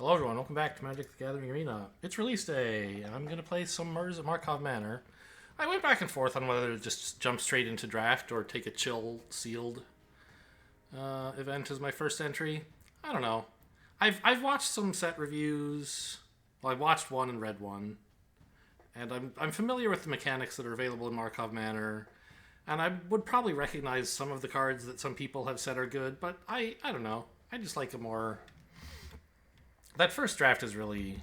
Hello everyone, welcome back to Magic the Gathering Arena. It's release day, and I'm going to play some Murders at Markov Manor. I went back and forth on whether to just jump straight into draft or take a chill sealed event as my first entry. I don't know. I've watched some set reviews. Well, I watched one and read one, and I'm familiar with the mechanics that are available in Markov Manor, and I would probably recognize some of the cards that some people have said are good, but I don't know. I just like a more... That first draft is really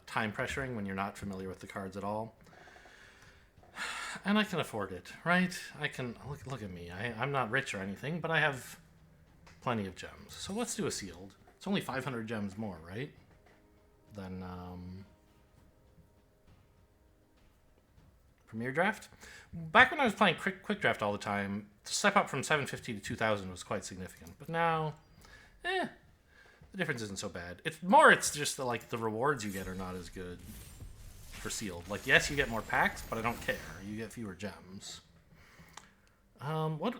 time pressuring when you're not familiar with the cards at all. And I can afford it, right? I can... Look at me. I'm not rich or anything, but I have plenty of gems. So let's do a sealed. It's only 500 gems more, right? Than Premier Draft. Back when I was playing quick draft all the time, the step up from 750 to 2000 was quite significant. But now... the difference isn't so bad. It's just the rewards you get are not as good for sealed. Like, yes, you get more packs, but I don't care. You get fewer gems.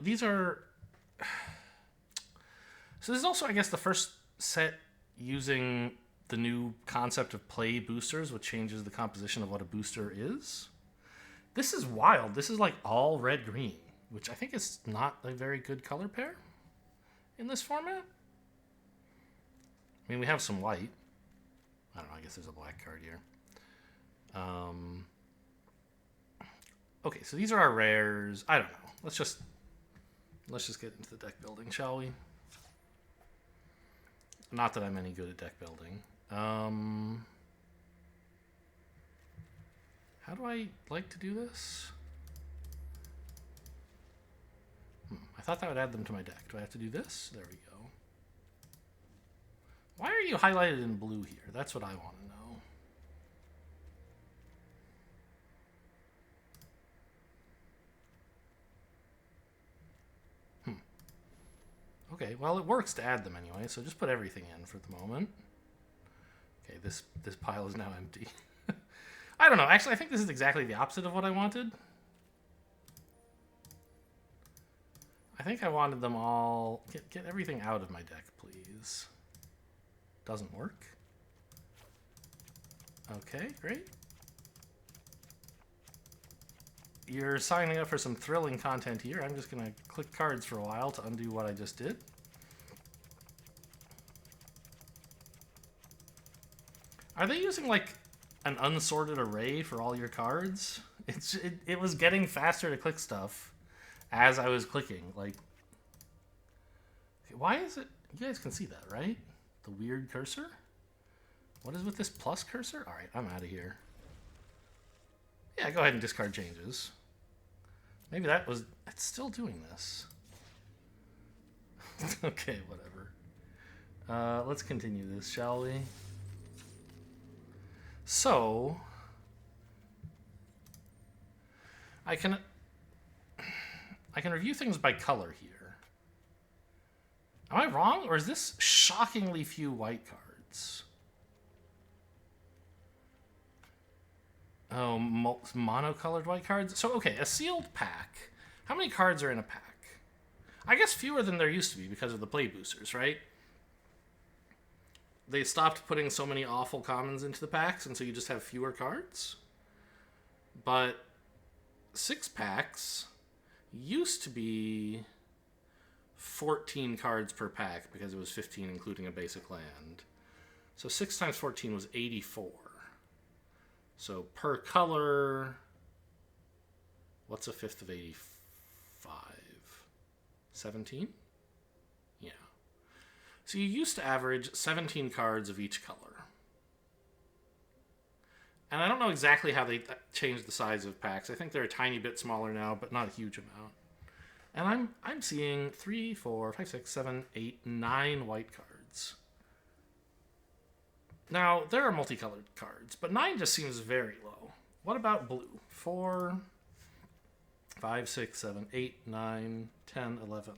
These are... So this is also, I guess, the first set using the new concept of play boosters, which changes the composition of what a booster is. This is wild. This is like all red-green, which I think is not a very good color pair in this format. I mean, we have some white. I don't know, I guess there's a black card here. Okay, so these are our rares. I don't know. Let's just get into the deck building, shall we? Not that I'm any good at deck building. How do I like to do this? I thought that would add them to my deck. Do I have to do this? There we go. Why are you highlighted in blue here? That's what I want to know. Okay, well, it works to add them anyway, so just put everything in for the moment. Okay, this pile is now empty. I don't know. Actually, I think this is exactly the opposite of what I wanted. I think I wanted them all... Get everything out of my deck, please. Doesn't work. Okay, great. You're signing up for some thrilling content here. I'm just going to click cards for a while to undo what I just did. Are they using like an unsorted array for all your cards? It was getting faster to click stuff as I was clicking. Like, okay, why is it? You guys can see that, right? The weird cursor? What is with this plus cursor? Alright, I'm out of here. Yeah, go ahead and discard changes. Maybe it's still doing this. Okay, whatever. Let's continue this, shall we? So, I can review things by color here. Am I wrong, or is this shockingly few white cards? Oh, monocolored white cards? So, okay, a sealed pack. How many cards are in a pack? I guess fewer than there used to be because of the play boosters, right? They stopped putting so many awful commons into the packs, and so you just have fewer cards. But 6 packs used to be 14 cards per pack because it was 15 including a basic land. So 6 times 14 was 84. So per color, what's a fifth of 85? 17? Yeah. So you used to average 17 cards of each color. And I don't know exactly how they changed the size of packs. I think they're a tiny bit smaller now, but not a huge amount. And I'm seeing 3, 4, 5, 6, 7, 8, 9 white cards. Now, there are multicolored cards, but 9 just seems very low. What about blue? 4, 5, 6, 7, 8, 9, 10, 11.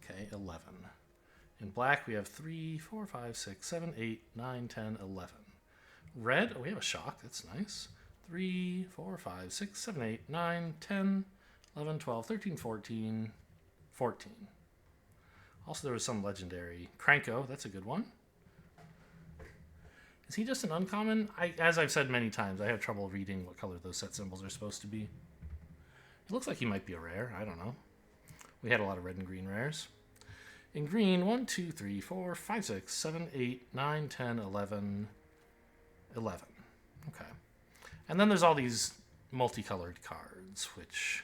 Okay, 11. In black, we have 3, 4, 5, 6, 7, 8, 9, 10, 11. Red, oh, we have a shock. That's nice. 3, 4, 5, 6, 7, 8, 9, 10, 11, 12, 13, 14, 14. Also, there was some legendary. Cranko, that's a good one. Is he just an uncommon? As I've said many times, I have trouble reading what color those set symbols are supposed to be. It looks like he might be a rare. I don't know. We had a lot of red and green rares. In green, 1, 2, 3, 4, 5, 6, 7, 8, 9, 10, 11, 11. Okay. And then there's all these multicolored cards, which...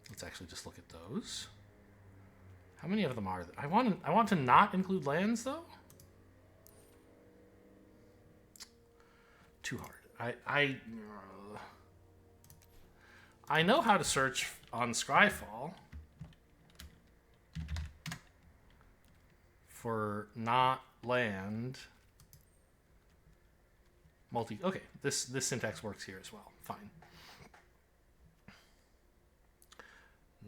Let's actually just look at those. How many of them are there? I want to not include lands, though? Too hard. I know how to search on Scryfall for not land multi. Okay, this syntax works here as well. Fine.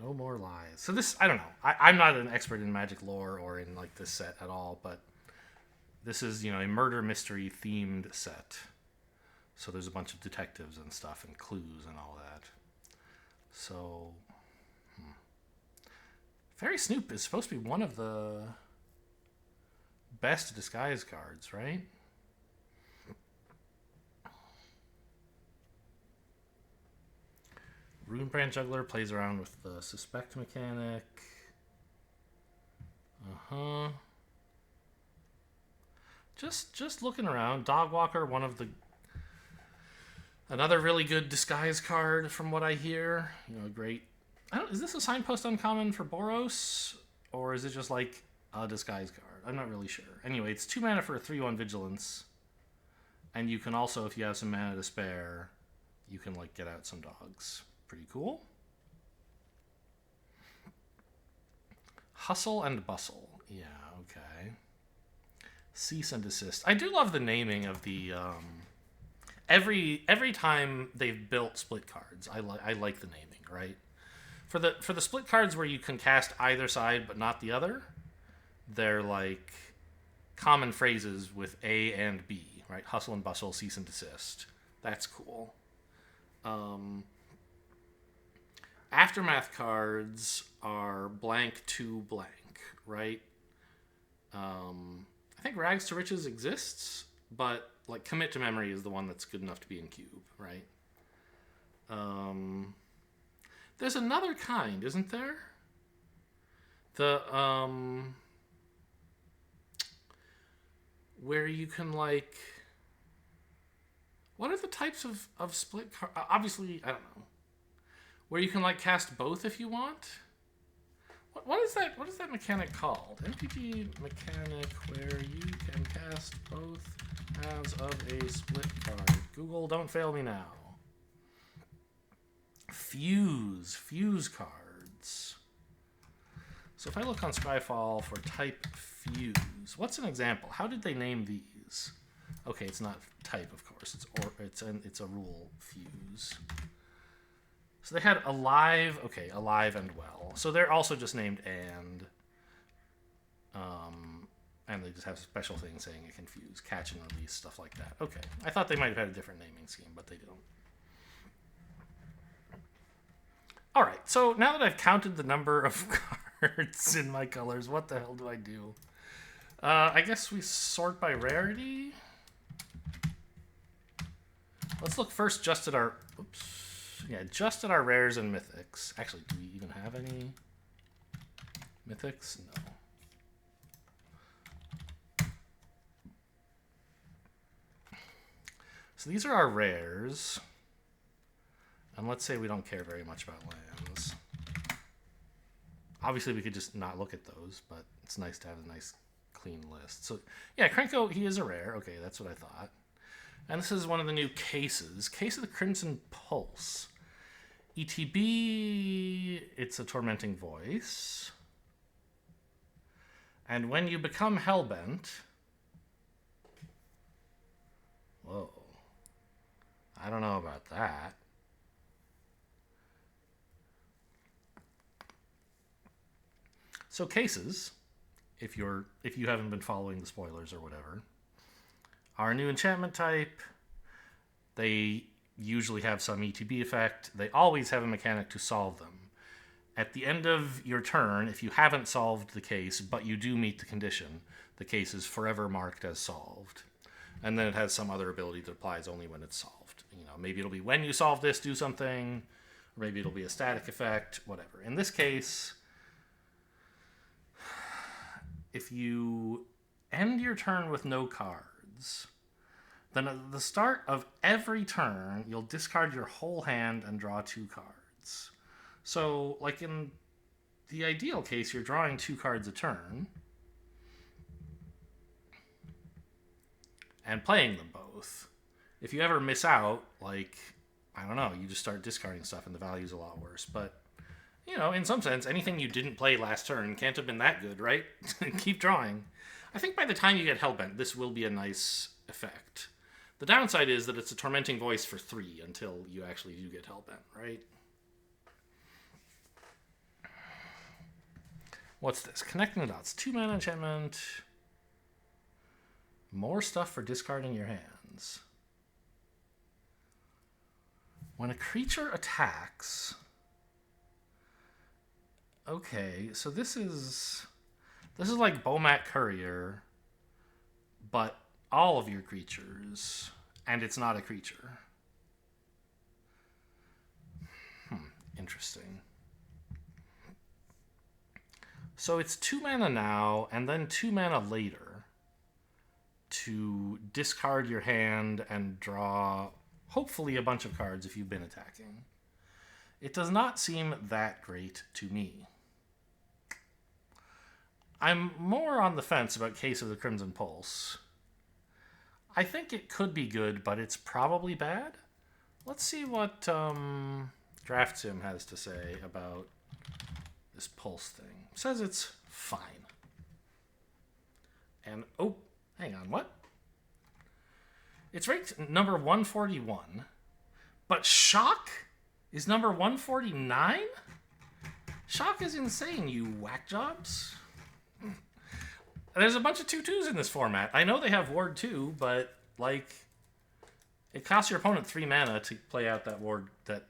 No more lies. So this, I don't know. I'm not an expert in Magic lore or in like this set at all, but this is, you know, a murder mystery themed set. So there's a bunch of detectives and stuff and clues and all that. So, Fairy Snoop is supposed to be one of the best disguise cards, right? Runebrand Juggler plays around with the Suspect mechanic. Just looking around. Dogwalker, another really good disguise card from what I hear. You know, great. Is this a signpost uncommon for Boros? Or is it just like a disguise card? I'm not really sure. Anyway, it's 2 mana for a 3/1 vigilance. And you can also, if you have some mana to spare, you can like get out some dogs. Pretty cool. Hustle and Bustle. Yeah, okay. Cease and Desist. I do love the naming of the... Every time they've built split cards, I like the naming, right? For the split cards where you can cast either side but not the other, they're like common phrases with A and B, right? Hustle and Bustle, Cease and Desist. That's cool. Aftermath cards are blank to blank, right? I think Rags to Riches exists, but like Commit to Memory is the one that's good enough to be in Cube, right? There's another kind, isn't there? The where you can like, what are the types of split cards? Obviously, I don't know. Where you can like cast both if you want. What is that? What is that mechanic called? MPG mechanic where you can cast both halves of a split card. Google, don't fail me now. Fuse cards. So if I look on Scryfall for type fuse, what's an example? How did they name these? Okay, it's not type, of course. It's a rule fuse. So they had Alive, okay, Alive and Well. So they're also just named and they just have special things saying it can fuse, catch and release, stuff like that. Okay, I thought they might have had a different naming scheme, but they don't. All right, so now that I've counted the number of cards in my colors, what the hell do I do? I guess we sort by rarity. Let's look first just at our... Oops. Yeah, just at our rares and mythics. Actually, do we even have any mythics? No. So these are our rares. And let's say we don't care very much about lands. Obviously, we could just not look at those, but it's nice to have a nice, clean list. So, yeah, Cranko, he is a rare. Okay, that's what I thought. And this is one of the new cases. Case of the Crimson Pulse. ETB, it's a Tormenting Voice. And when you become Hellbent... Whoa. I don't know about that. So cases, if you haven't been following the spoilers or whatever, are a new enchantment type. They usually have some ETB effect. They always have a mechanic to solve them. at the end of your turn, if you haven't solved the case, but you do meet the condition, the case is forever marked as solved. And then it has some other ability that applies only when it's solved. You know, maybe it'll be when you solve this, do something, or maybe it'll be a static effect, whatever. In this case, if you end your turn with no cards, then at the start of every turn, you'll discard your whole hand and draw 2 cards. So, like in the ideal case, you're drawing 2 cards a turn and playing them both. If you ever miss out, like, I don't know, you just start discarding stuff and the value's a lot worse. But, you know, in some sense, anything you didn't play last turn can't have been that good, right? Keep drawing. I think by the time you get Hellbent, this will be a nice effect. The downside is that it's a Tormenting Voice for 3 until you actually do get Hellbent, right? What's this? Connecting the Dots. 2-mana enchantment. More stuff for discarding your hands. When a creature attacks... Okay, so this is like Bomat Courier, but all of your creatures, and it's not a creature. Interesting. So it's 2 mana now, and then 2 mana later to discard your hand and draw, hopefully, a bunch of cards if you've been attacking. It does not seem that great to me. I'm more on the fence about Case of the Crimson Pulse. I think it could be good, but it's probably bad. Let's see what DraftSim has to say about this Pulse thing. It says it's fine. And, oh, hang on, what? It's ranked number 141, but Shock is number 149? Shock is insane, you whack jobs. There's a bunch of 2/2s in this format. I know they have Ward 2, but, like, it costs your opponent 3 mana to play out that Ward, that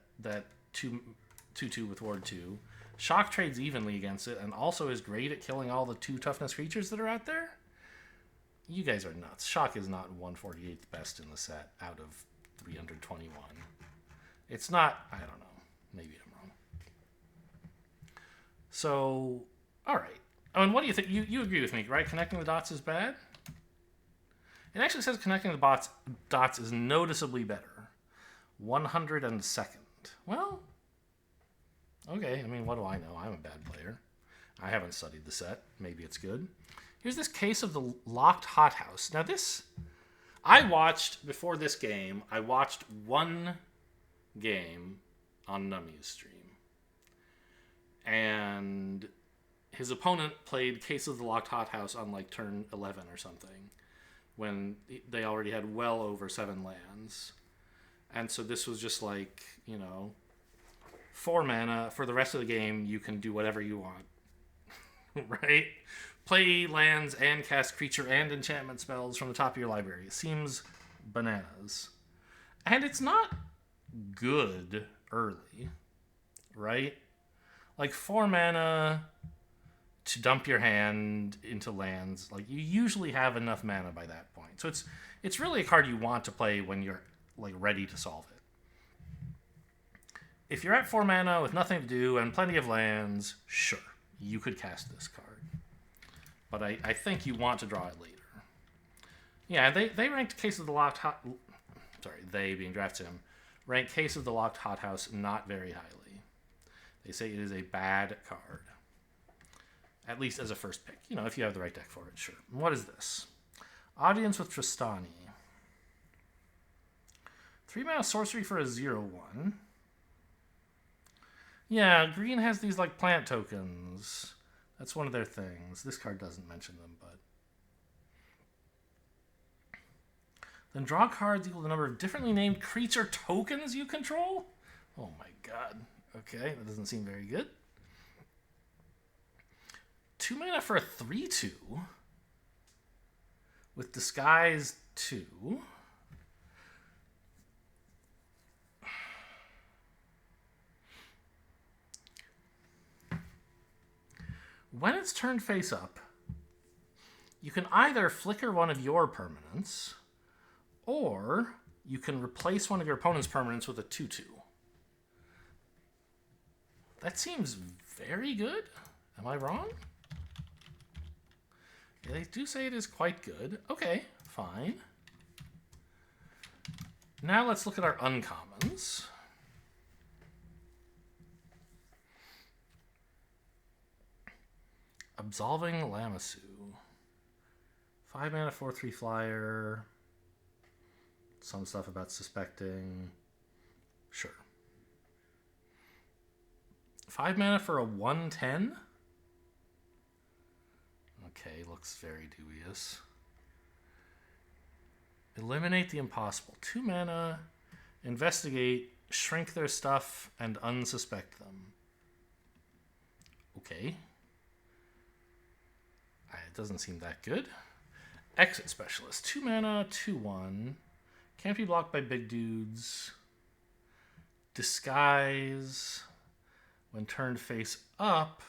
2/2 with Ward 2. Shock trades evenly against it and also is great at killing all the 2 toughness creatures that are out there. You guys are nuts. Shock is not 148th best in the set out of 321. It's not, I don't know. Maybe I'm wrong. So, all right. Oh, and what do you think? You agree with me, right? Connecting the Dots is bad? It actually says Connecting the Dots is noticeably better. 102nd. Well, okay. I mean, what do I know? I'm a bad player. I haven't studied the set. Maybe it's good. Here's this Case of the Locked Hothouse. Now this, I watched, before this game, I watched one game on Nummy's stream. And his opponent played Case of the Locked Hothouse on like turn 11 or something, when they already had well over 7 lands. And so this was just like, you know, 4 mana. For the rest of the game, you can do whatever you want. Right? Play lands and cast creature and enchantment spells from the top of your library. It seems bananas. And it's not good early, right? Like 4 mana to dump your hand into lands. Like, you usually have enough mana by that point. So it's really a card you want to play when you're like ready to solve it. If you're at 4 mana with nothing to do and plenty of lands, sure, you could cast this card. But I think you want to draw it later. Yeah, they ranked Case of the Locked they being DraftSim, ranked Case of the Locked Hothouse not very highly. They say it is a bad card. At least as a first pick. You know, if you have the right deck for it, sure. What is this? Audience with Tristani. 3 mana sorcery for a 0/1. Yeah, green has these like plant tokens. That's one of their things. This card doesn't mention them, but... Then draw cards equal to the number of differently named creature tokens you control? Oh my god. Okay, that doesn't seem very good. 2 mana for a 3/2 with Disguise 2. When it's turned face up, you can either flicker one of your permanents, or you can replace one of your opponent's permanents with a 2/2. That seems very good. Am I wrong? Yeah, they do say it is quite good. Okay, fine. Now let's look at our uncommons. Absolving Lamassu. 5 mana, 4/3 flyer. Some stuff about suspecting. Sure. 5 mana for a 1/10? Okay, looks very dubious. Eliminate the impossible. 2 mana, investigate, shrink their stuff, and unsuspect them. Okay. It doesn't seem that good. Exit Specialist. 2 mana, 2/1. Can't be blocked by big dudes. Disguise. When turned face up,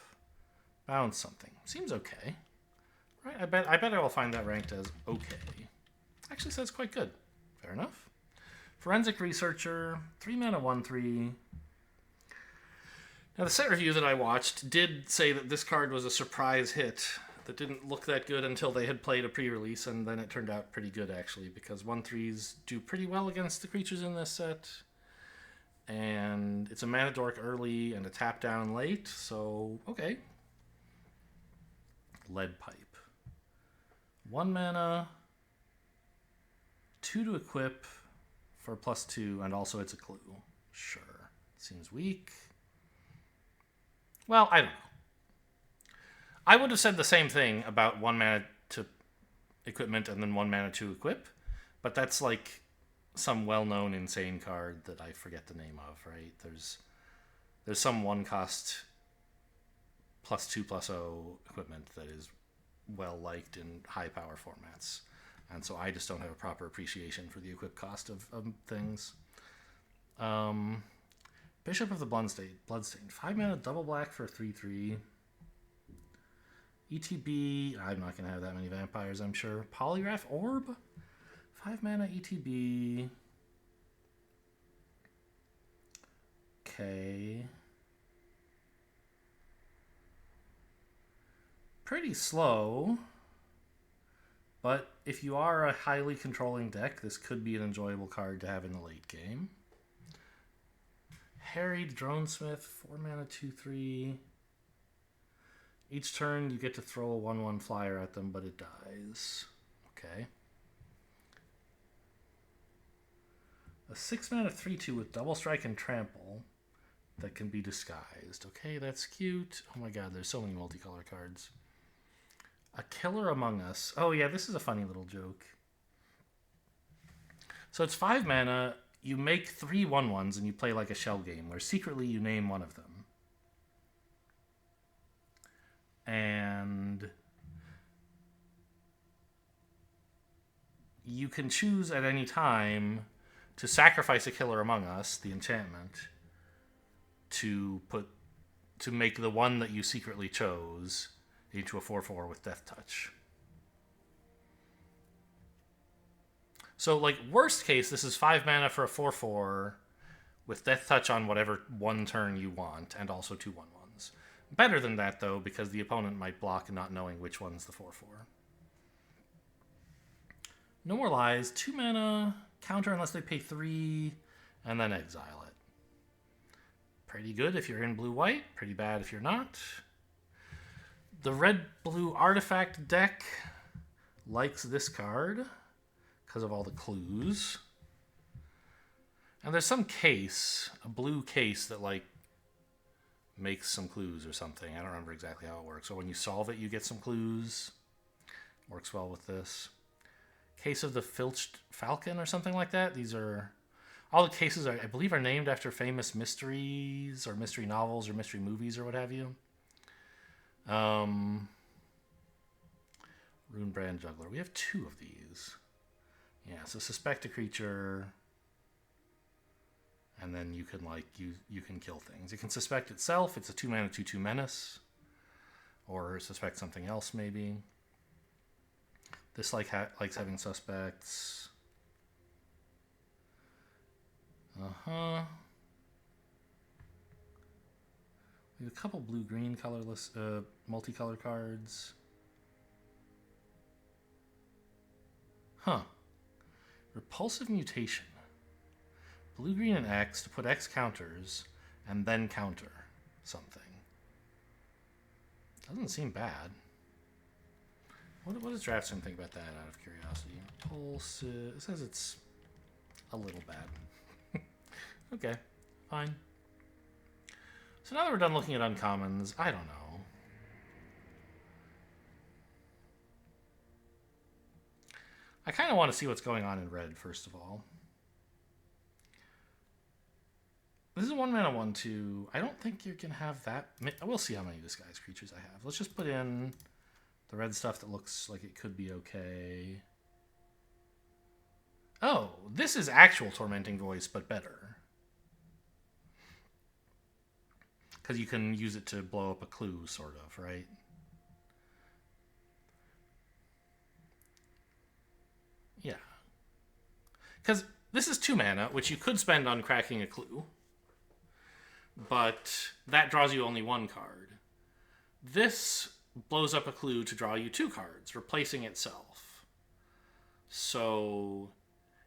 bounce something. Seems okay. Right? I bet I will find that ranked as okay. Actually says quite good. Fair enough. Forensic Researcher. 3 mana, 1/3. Now the set review that I watched did say that this card was a surprise hit that didn't look that good until they had played a pre-release, and then it turned out pretty good, actually, because 1/3s do pretty well against the creatures in this set. And it's a mana dork early and a tap down late, so okay. Lead Pipe. 1 mana, 2 to equip for +2, and also it's a clue. Sure. Seems weak. Well, I don't know. I would have said the same thing about 1 mana to equipment and then 1 mana to equip, but that's like some well-known insane card that I forget the name of, right? There's some 1-cost +2/+0 equipment that is well-liked in high-power formats, and so I just don't have a proper appreciation for the equip cost of things. Bishop of the Bloodstained. 5 mana, double black for 3/3. ETB, I'm not going to have that many vampires, I'm sure. Polygraph Orb, 5 mana, ETB. Okay. Pretty slow, but if you are a highly controlling deck, this could be an enjoyable card to have in the late game. Harried Dronesmith, 4 mana, 2/3. Each turn, you get to throw a 1/1 flyer at them, but it dies. Okay. A 6 mana 3/2 with double strike and trample that can be disguised. Okay, that's cute. Oh my god, there's so many multicolor cards. A Killer Among Us. Oh yeah, this is a funny little joke. So it's 5 mana. You make 3 1/1s and you play like a shell game, where secretly you name one of them. And you can choose at any time to sacrifice a Killer Among Us, the enchantment, to make the one that you secretly chose into a 4/4 with Death Touch. So, like, worst case, this is 5 mana for a 4/4 with Death Touch on whatever one turn you want, and also 2 1/1s. Better than that, though, because the opponent might block not knowing which one's the 4/4. No More Lies. 2 mana, counter unless they pay 3, and then exile it. Pretty good if you're in blue-white. Pretty bad if you're not. The red-blue artifact deck likes this card because of all the clues. And there's some case, a blue case that, like, makes some clues or something. I don't remember exactly how it works. So when you solve it, you get some clues. Works well with this. Case of the Filched Falcon or something like that. These are... all the cases, I believe, are named after famous mysteries or mystery novels or mystery movies or what have you. Runebrand Juggler. We have 2 of these. Yeah, so suspect a creature... and then you can, like, you can kill things. It can suspect itself. It's a 2 mana 2/2 menace. Or suspect something else, maybe. This likes having suspects. Uh-huh. We have a couple blue-green colorless, multicolor cards. Huh. Repulsive mutation. Blue, green, and X to put X counters, and then counter something. Doesn't seem bad. What does DraftSim think about that, out of curiosity? Pulse, it says it's a little bad. Okay, fine. So now that we're done looking at uncommons, I don't know. I kind of want to see what's going on in red, first of all. This is 1-mana 1/2. I don't think you can have that. We'll see how many disguised creatures I have. Let's just put in the red stuff that looks like it could be okay. Oh, this is actual Tormenting Voice, but better. Because you can use it to blow up a clue, sort of, right? Yeah. Because this is 2 mana, which you could spend on cracking a clue. But that draws you only 1 card. This blows up a clue to draw you 2 cards, replacing itself. So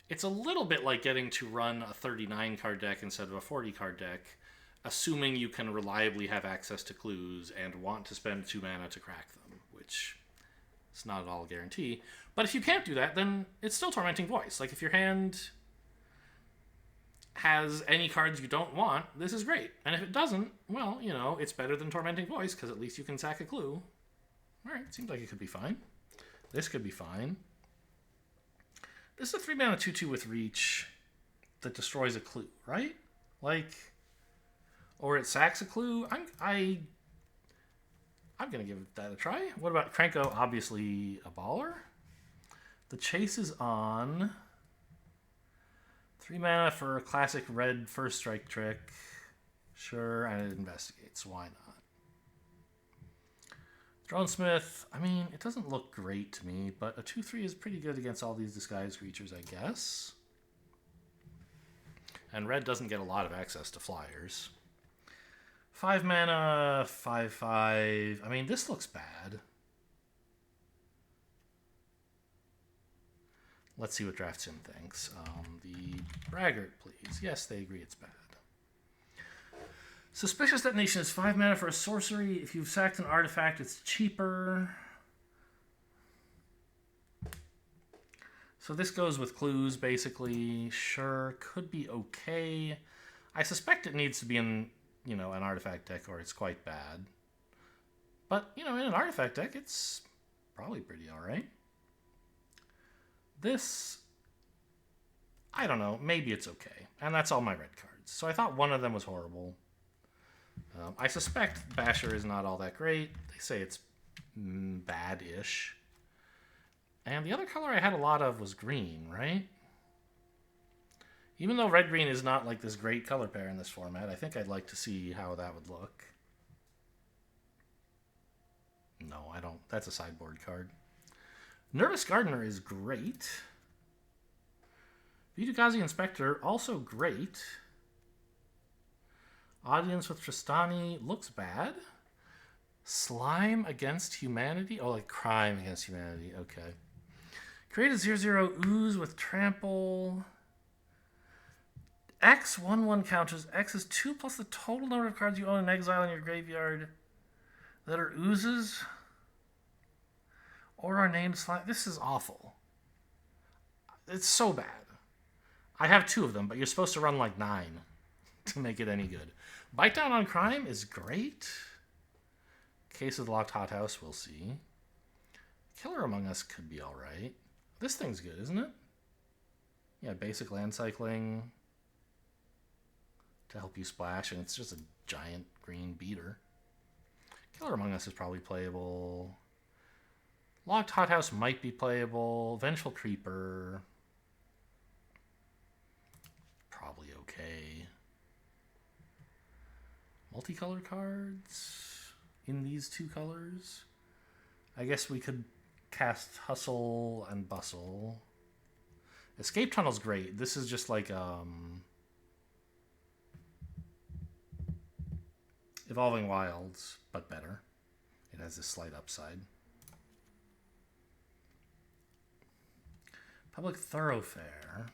it's a little bit like getting to run a 39 card deck instead of a 40 card deck, assuming you can reliably have access to clues and want to spend 2 mana to crack them, which is not at all a guarantee. But if you can't do that, then it's still Tormenting Voice. Like, if your hand has any cards you don't want, this is great. And if it doesn't, well, you know, it's better than Tormenting Voice, because at least you can sack a clue. Alright, seems like it could be fine. This could be fine. This is a 3-mana 2/2 with reach that destroys a clue, right? Like, or it sacks a clue. I'm gonna give that a try. What about Krenko? Obviously a baller. The chase is on. 3 mana for a classic red first strike trick. Sure, and it investigates. Why not? Dronesmith, I mean, it doesn't look great to me, but a 2/3 is pretty good against all these disguised creatures, I guess. And red doesn't get a lot of access to flyers. 5 mana, 5/5. I mean, this looks bad. Let's see what DraftSim thinks. The Braggart, please. Yes, they agree it's bad. Suspicious Detonation is 5 mana for a sorcery. If you've sacked an artifact, it's cheaper. So this goes with clues, basically. Sure, could be okay. I suspect it needs to be in, you know, an artifact deck, or it's quite bad. But, you know, in an artifact deck, it's probably pretty alright. This, I don't know, maybe it's okay. And that's all my red cards. So I thought one of them was horrible. I suspect Basher is not all that great. They say it's bad-ish. And the other color I had a lot of was green, right? Even though red-green is not like this great color pair in this format, I think I'd like to see how that would look. No, I don't. That's a sideboard card. Nervous Gardener is great. Vidugazi Inspector, also great. Audience with Tristani looks bad. Slime Against Humanity? Oh, like Crime Against Humanity. Okay. Create a 0/0 ooze with Trample. X 1/1 counters. X is 2 plus the total number of cards you own in exile in your graveyard that are oozes or are named slime. This is awful. It's so bad. I have 2 of them, but you're supposed to run like 9 to make it any good. Bite Down on Crime is great. Case of the Locked Hothouse, we'll see. Killer Among Us could be alright. This thing's good, isn't it? Yeah, basic land cycling to help you splash, and it's just a giant green beater. Killer Among Us is probably playable. Locked Hothouse might be playable. Vengeful Creeper, probably okay. Multicolor cards. in these two colors. I guess we could cast Hustle and Bustle. Escape Tunnel's great. This is just like Evolving Wilds, but better. It has this slight upside. Public Thoroughfare.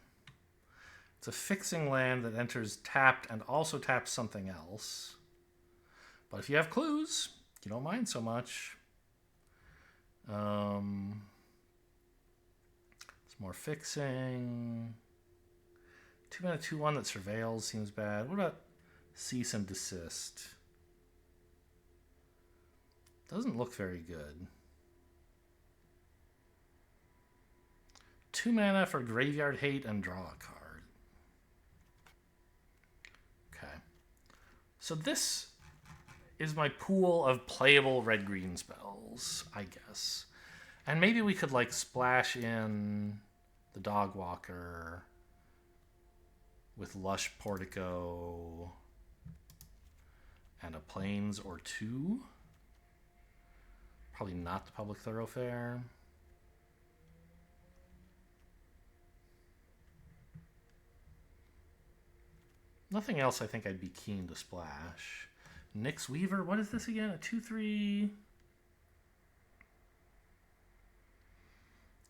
It's a fixing land that enters tapped and also taps something else. But if you have clues, you don't mind so much. It's more fixing. 2-mana 2/1 that surveils seems bad. What about Cease and Desist? Doesn't look very good. 2 mana for Graveyard Hate and draw a card. Okay. So this is my pool of playable red-green spells, I guess. And maybe we could like splash in the Dogwalker with Lush Portico and a Plains or two. Probably not the Public Thoroughfare. Nothing else I think I'd be keen to splash. Nyx Weaver, what is this again? A 2/3.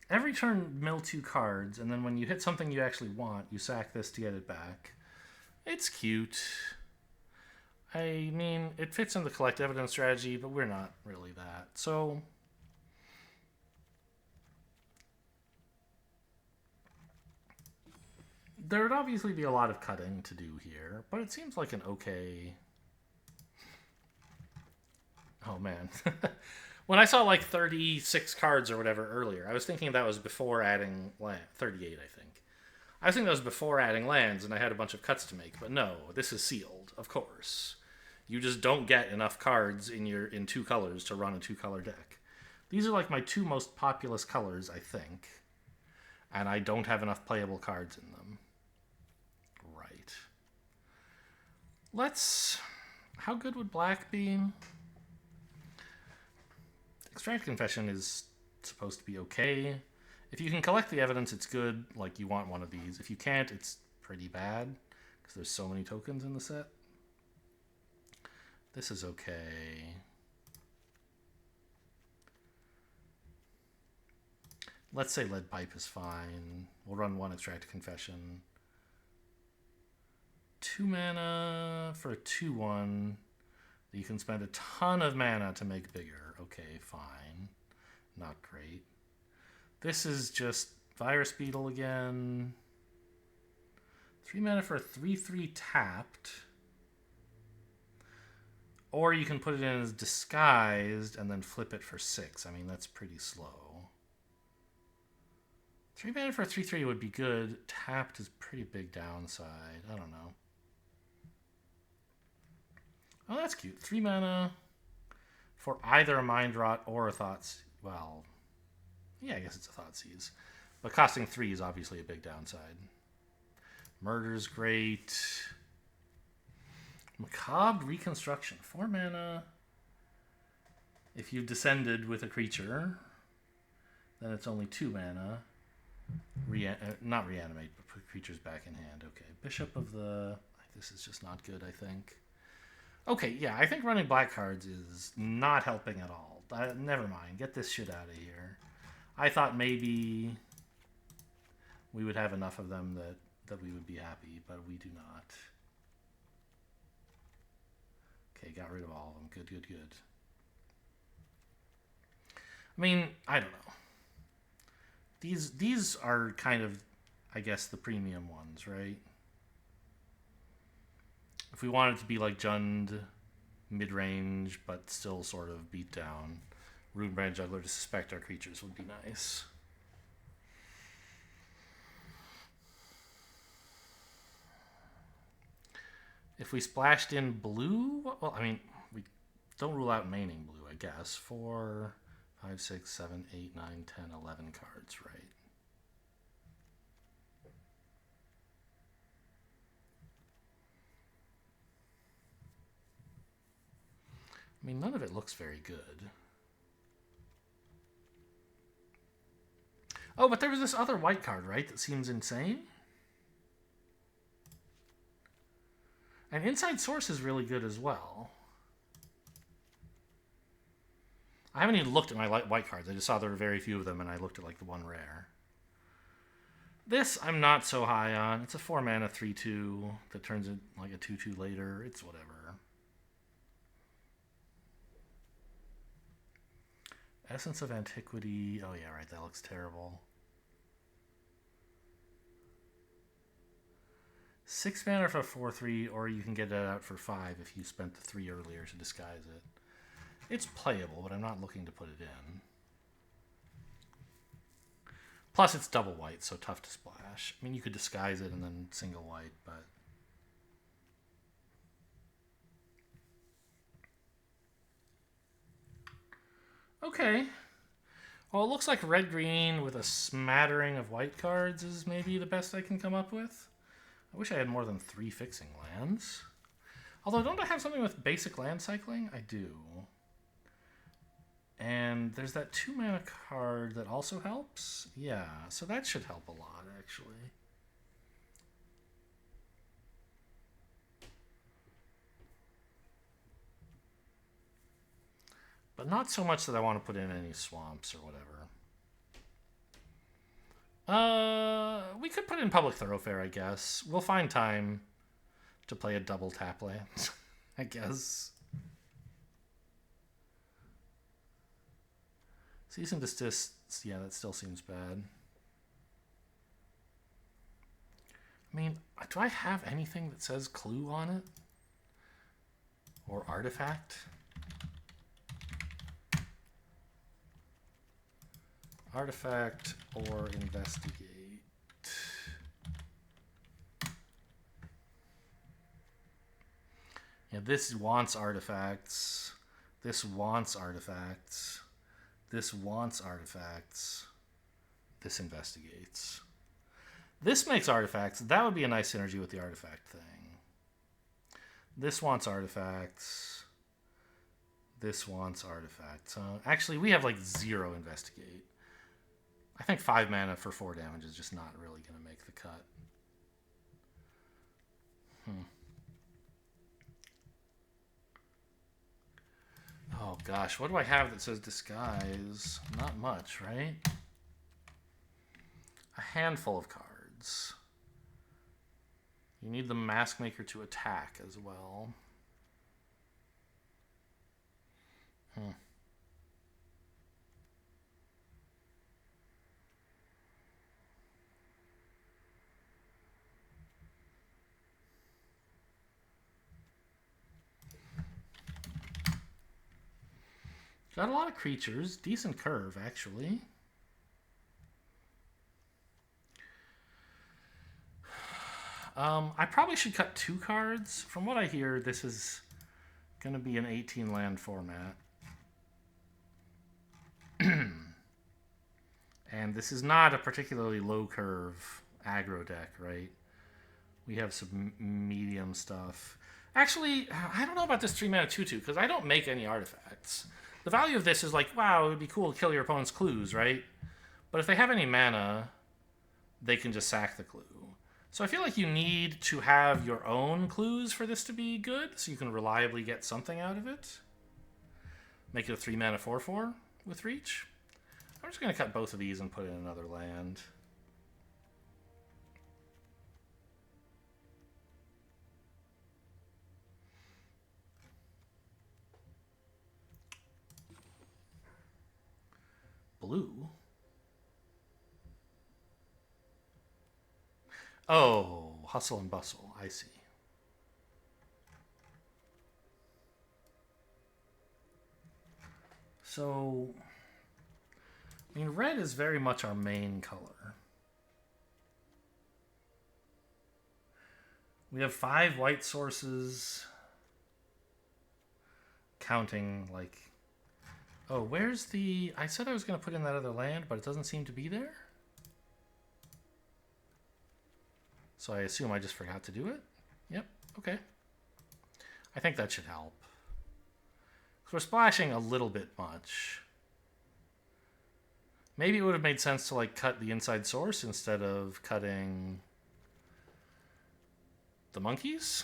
Every turn, mill 2 cards, and then when you hit something you actually want, you sack this to get it back. It's cute. I mean, it fits in the collect evidence strategy, but we're not really that. So there would obviously be a lot of cutting to do here, but it seems like an okay... Oh, man. When I saw like 36 cards or whatever earlier, I was thinking that was before adding land. 38, I think. I was thinking that was before adding lands, and I had a bunch of cuts to make. But no, this is sealed, of course. You just don't get enough cards in 2 colors to run a 2-color deck. These are like my 2 most populous colors, I think. And I don't have enough playable cards in them. Right. Let's... How good would black be? Extract Confession is supposed to be okay. If you can collect the evidence, it's good. Like, you want one of these. If you can't, it's pretty bad. Because there's so many tokens in the set. This is okay. Let's say Lead Pipe is fine. We'll run 1 Extract Confession. 2 mana for a 2/1 that you can spend a ton of mana to make bigger. Okay, fine. Not great. This is just Virus Beetle again. 3 mana for a 3/3 tapped. Or you can put it in as Disguised and then flip it for 6. I mean, that's pretty slow. 3 mana for a 3/3 would be good. Tapped is pretty big downside. I don't know. Oh, that's cute. 3 mana for either a Mind Rot or a Thoughts. Well, yeah, I guess it's a Thoughtseize. But costing 3 is obviously a big downside. Murder's great. Macabre Reconstruction. 4 mana. If you've descended with a creature, then it's only 2 mana. Not reanimate, but put creatures back in hand. Okay. Bishop of the... This is just not good, I think. Okay, yeah, I think running black cards is not helping at all. Never mind. Get this shit out of here. I thought maybe we would have enough of them that we would be happy, but we do not. Okay, got rid of all of them. Good, good, good. I mean, I don't know. These are kind of, I guess, the premium ones, right? If we wanted to be like Jund mid-range, but still sort of beat down, Runebrand Juggler to suspect our creatures would be nice. If we splashed in blue, well, I mean, we don't rule out maining blue, I guess. 4, 5, 6, 7, 8, 9, 10, 11 cards, right? I mean, none of it looks very good. Oh, but there was this other white card, right, that seems insane? And Inside Source is really good as well. I haven't even looked at my white cards. I just saw there were very few of them, and I looked at like the one rare. This I'm not so high on. It's a 4 mana 3/2 that turns it like a 2/2 later. It's whatever. Essence of Antiquity. Oh yeah, right. That looks terrible. 6 mana for 4/3, or you can get it out for 5 if you spent the 3 earlier to disguise it. It's playable, but I'm not looking to put it in. Plus, it's double white, so tough to splash. I mean, you could disguise it and then single white, but... Okay. Well, it looks like red-green with a smattering of white cards is maybe the best I can come up with. I wish I had more than 3 fixing lands. Although, don't I have something with basic land cycling? I do. And there's that 2 mana card that also helps. Yeah, so that should help a lot, actually. But not so much that I want to put in any swamps or whatever. We could put in Public Thoroughfare, I guess. We'll find time to play a double tap land, I guess. Cease and Desist, yeah, that still seems bad. I mean, do I have anything that says Clue on it? Or Artifact? Artifact or Investigate. Yeah, this wants artifacts. This wants artifacts. This wants artifacts. This investigates. This makes artifacts. That would be a nice synergy with the artifact thing. This wants artifacts. This wants artifacts. Actually, we have like 0 investigate. I think 5 mana for 4 damage is just not really going to make the cut. Oh gosh, what do I have that says disguise? Not much, right? A handful of cards. You need the Mask Maker to attack as well. Got a lot of creatures. Decent curve, actually. I probably should cut 2 cards. From what I hear, this is going to be an 18-land format. And this is not a particularly low-curve aggro deck, right? We have some medium stuff. Actually, I don't know about this 3-mana 2/2, because I don't make any artifacts. The value of this is like, wow, it would be cool to kill your opponent's clues, right? But if they have any mana, they can just sack the clue. So I feel like you need to have your own clues for this to be good, so you can reliably get something out of it. Make it a 3-mana 4/4 with reach. I'm just going to cut both of these and put in another land. Blue? Oh, Hustle and Bustle. I see. So, I mean, red is very much our main color. We have 5 white sources. Counting, like... Oh, where's the... I said I was going to put in that other land, but it doesn't seem to be there. So I assume I just forgot to do it. Yep, okay. I think that should help. So we're splashing a little bit much. Maybe it would have made sense to like cut the inside source instead of cutting the monkeys.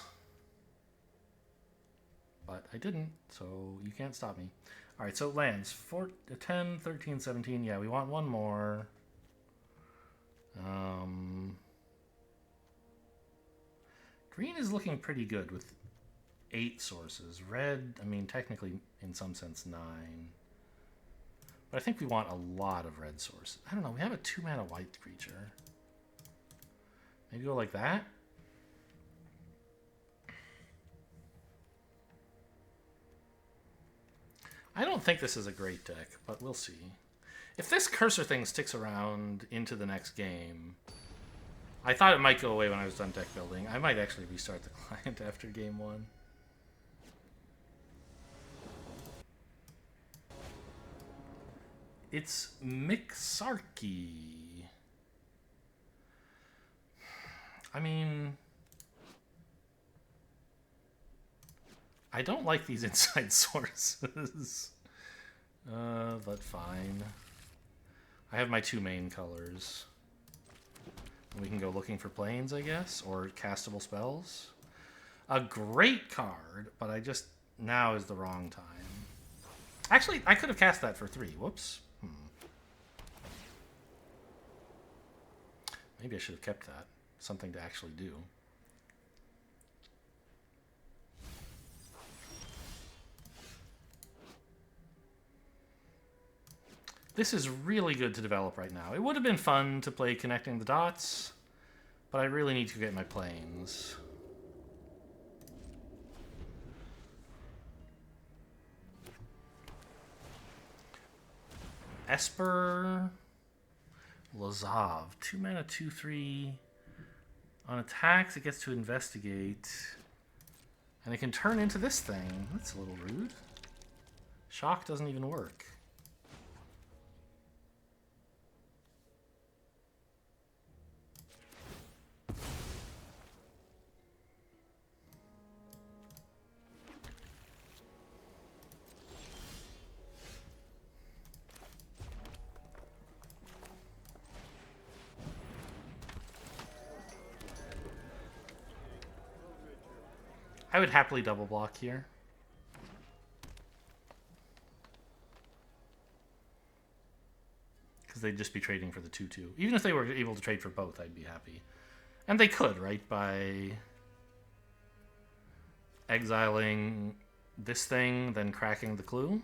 But I didn't, so you can't stop me. All right, so lands 10, 13, 17. Yeah, we want one more. Green is looking pretty good with 8 sources. Red, I mean, technically, in some sense, 9. But I think we want a lot of red sources. I don't know, we have a 2-mana white creature. Maybe go like that? I don't think this is a great deck, but we'll see. If this cursor thing sticks around into the next game... I thought it might go away when I was done deck building. I might actually restart the client after game 1. It's Mixarchy. I mean... I don't like these inside sources. But fine. I have my 2 main colors. We can go looking for planes, I guess, or castable spells. A great card, but I just... now is the wrong time. Actually, I could have cast that for 3. Whoops. Maybe I should have kept that. Something to actually do. This is really good to develop right now. It would have been fun to play Connecting the Dots, but I really need to get my planes. Esper Lazav. 2 mana, 2/3. On attacks, it gets to investigate. And it can turn into this thing. That's a little rude. Shock doesn't even work. I would happily double block here. Because they'd just be trading for the 2/2. Even if they were able to trade for both, I'd be happy. And they could, right? By exiling this thing, then cracking the clue.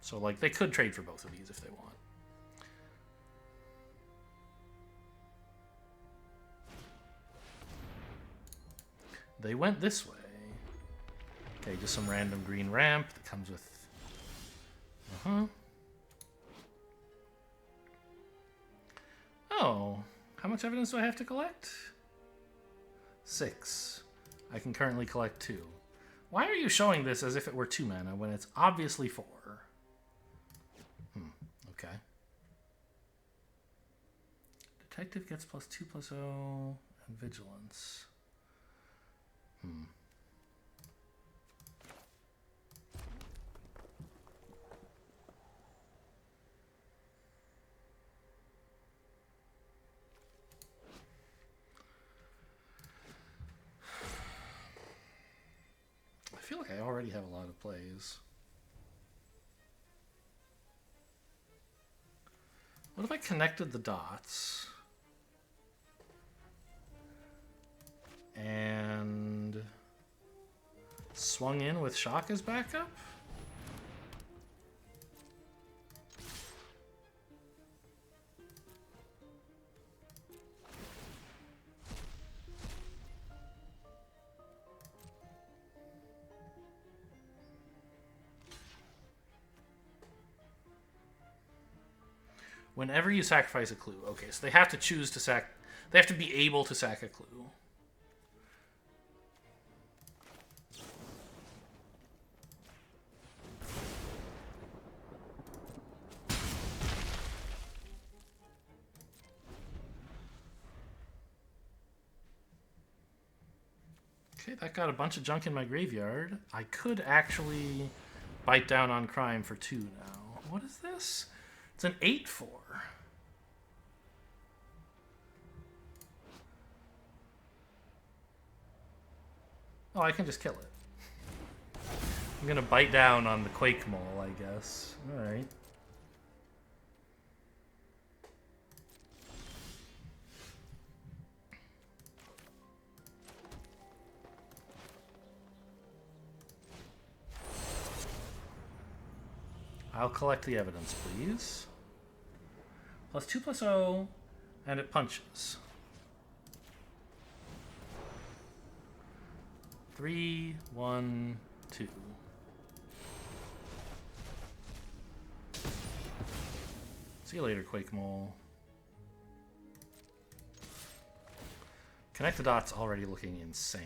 So, like, they could trade for both of these if they want. They went this way. Okay, just some random green ramp that comes with... Oh, how much evidence do I have to collect? 6. I can currently collect 2. Why are you showing this as if it were 2 mana when it's obviously 4? Okay. Detective gets +2/+0 and vigilance. I feel like I already have a lot of plays. What if I connected the dots and swung in with Shock as backup? Whenever you sacrifice a clue. Okay, so they have to choose to sack... They have to be able to sack a clue. Okay, that got a bunch of junk in my graveyard. I could actually bite down on crime for 2 now. What is this? It's an 8-4. Oh, I can just kill it. I'm gonna bite down on the Quake Mole, I guess. Alright. I'll collect the evidence, please. +2/+0, and it punches. 3, 1, 2. See you later, Quake Mole. Connect the dots already looking insane.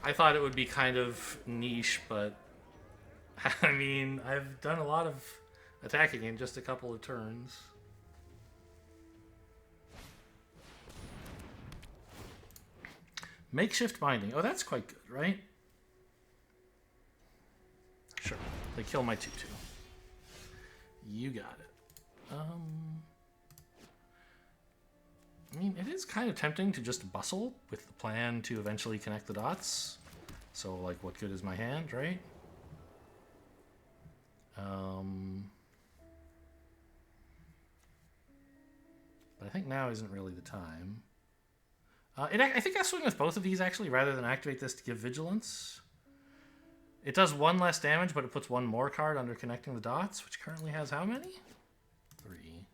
I thought it would be kind of niche, but I mean, I've done a lot of attacking in just a couple of turns. Makeshift binding. Oh, that's quite good, right? Sure. They kill my 2/2. You got it. I mean, it is kind of tempting to just bustle with the plan to eventually connect the dots. So, like, what good is my hand, right? But I think now isn't really the time. I think I'll swing with both of these, actually, rather than activate this to give vigilance. It does 1 less damage, but it puts 1 more card under connecting the dots, which currently has how many? 3.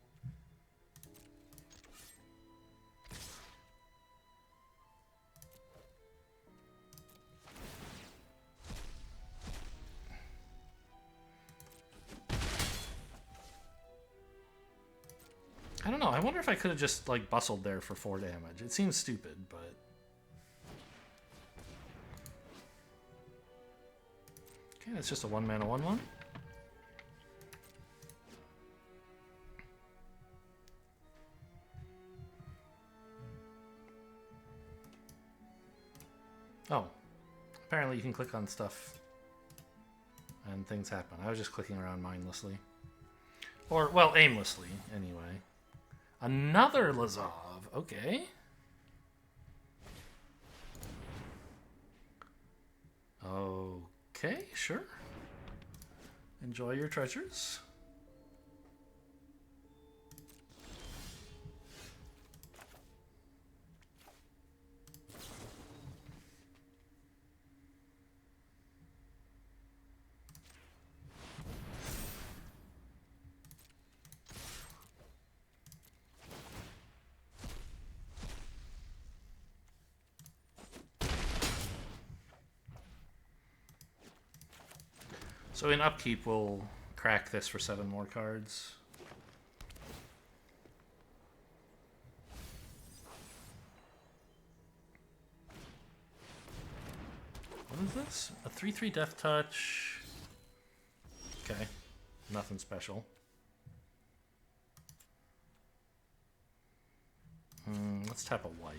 I don't know. I wonder if I could have just, like, bustled there for 4 damage. It seems stupid, but... Okay, that's just a 1-mana 1/1. Oh. Apparently you can click on stuff and things happen. I was just clicking around mindlessly. Or, well, aimlessly, anyway. Another Lazov. Okay. Okay, sure. Enjoy your treasures. So in upkeep, we'll crack this for 7 more cards. What is this? A 3/3 Death Touch. Okay. Nothing special. Let's tap a white.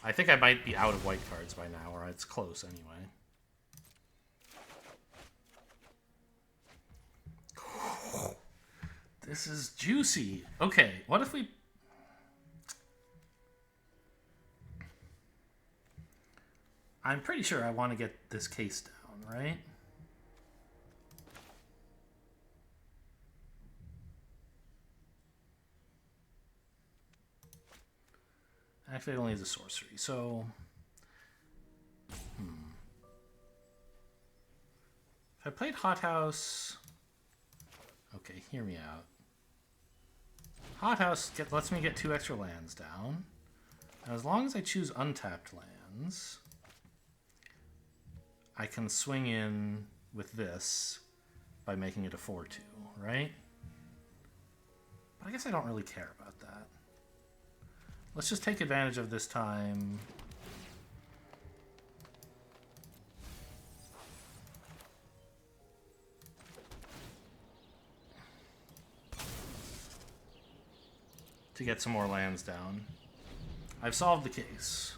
I think I might be out of white cards by now, or it's close anyway. This is juicy. Okay, what if we... I'm pretty sure I want to get this case down, right? Actually, it only is a sorcery, so... If I played Hothouse... Okay, hear me out. Hothouse lets me get 2 extra lands down. And as long as I choose untapped lands, I can swing in with this by making it a 4/2, right? But I guess I don't really care about that. Let's just take advantage of this time. To get some more lands down. I've solved the case.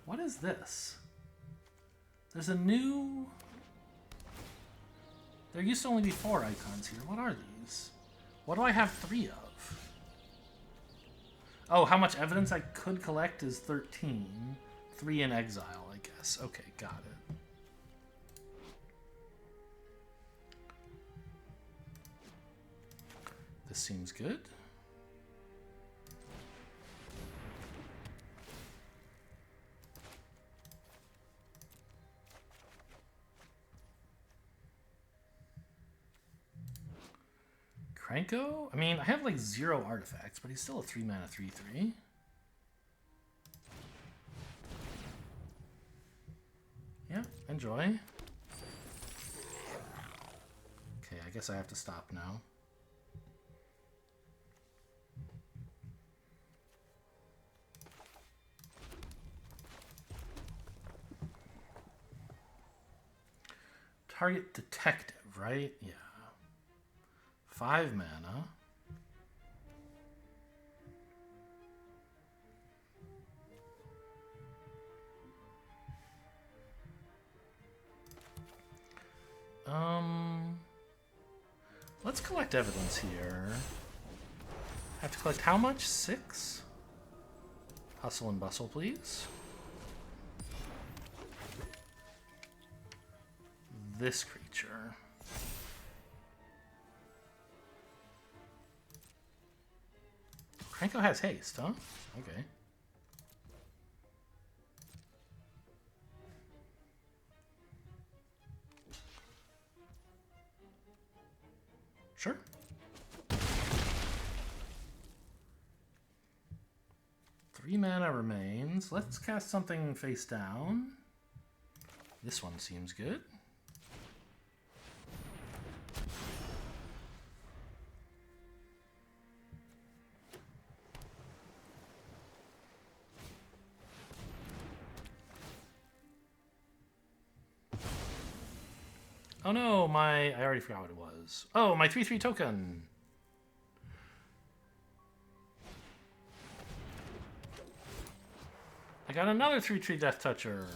What is this? There's a new... There used to only be 4 icons here. What are these? What do I have 3 of? Oh, how much evidence I could collect is 13. 3 in exile, I guess. Okay, got it. This seems good. Franco? I mean, I have like 0 artifacts, but he's still a 3 mana 3/3. Yeah, enjoy. Okay, I guess I have to stop now. Target detective, right? Yeah. 5 mana. Let's collect evidence here. Have to collect how much? 6? Hustle and bustle, please. This creature. Franco has haste, huh? Okay. Sure. Three mana remains. Let's cast something face down. This one seems good. Oh no, I already forgot what it was. Oh, my 3/3 token. I got another 3/3 Death Toucher.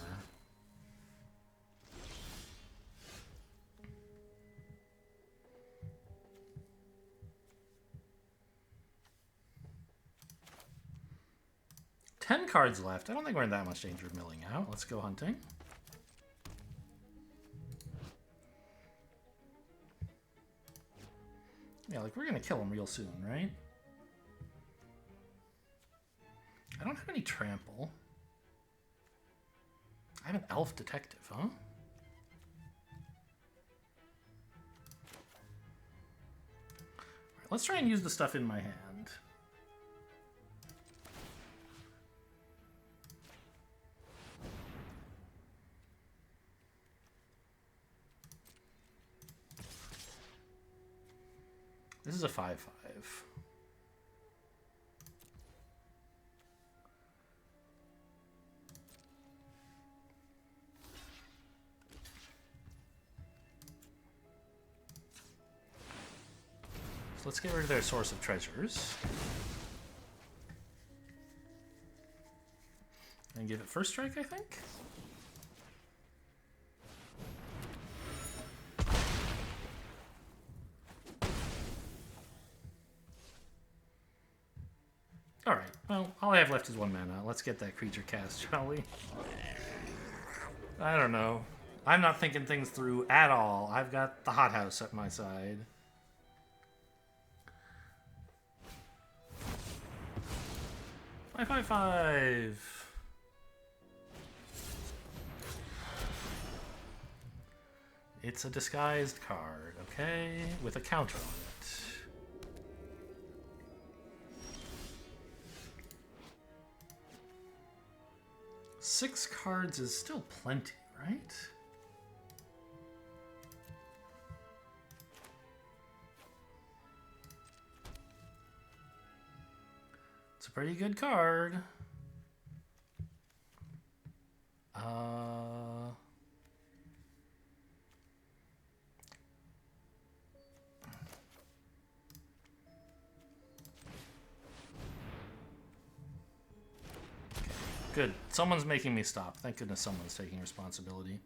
Ten cards left. I don't think we're in that much danger of milling out. Let's go hunting. Yeah, like, we're gonna kill him real soon, right? I don't have any trample. I have an elf detective, huh? All right, let's try and use the stuff in my hand. This is a 5/5. So let's get rid of their source of treasures. And give it first strike, I think? Alright, well, all I have left is 1 mana. Let's get that creature cast, shall we? I don't know. I'm not thinking things through at all. I've got the hothouse at my side. Five, 5/5. It's a disguised card, okay? With a counter on it. 6 cards is still plenty, right? It's a pretty good card. Good. Someone's making me stop. Thank goodness someone's taking responsibility.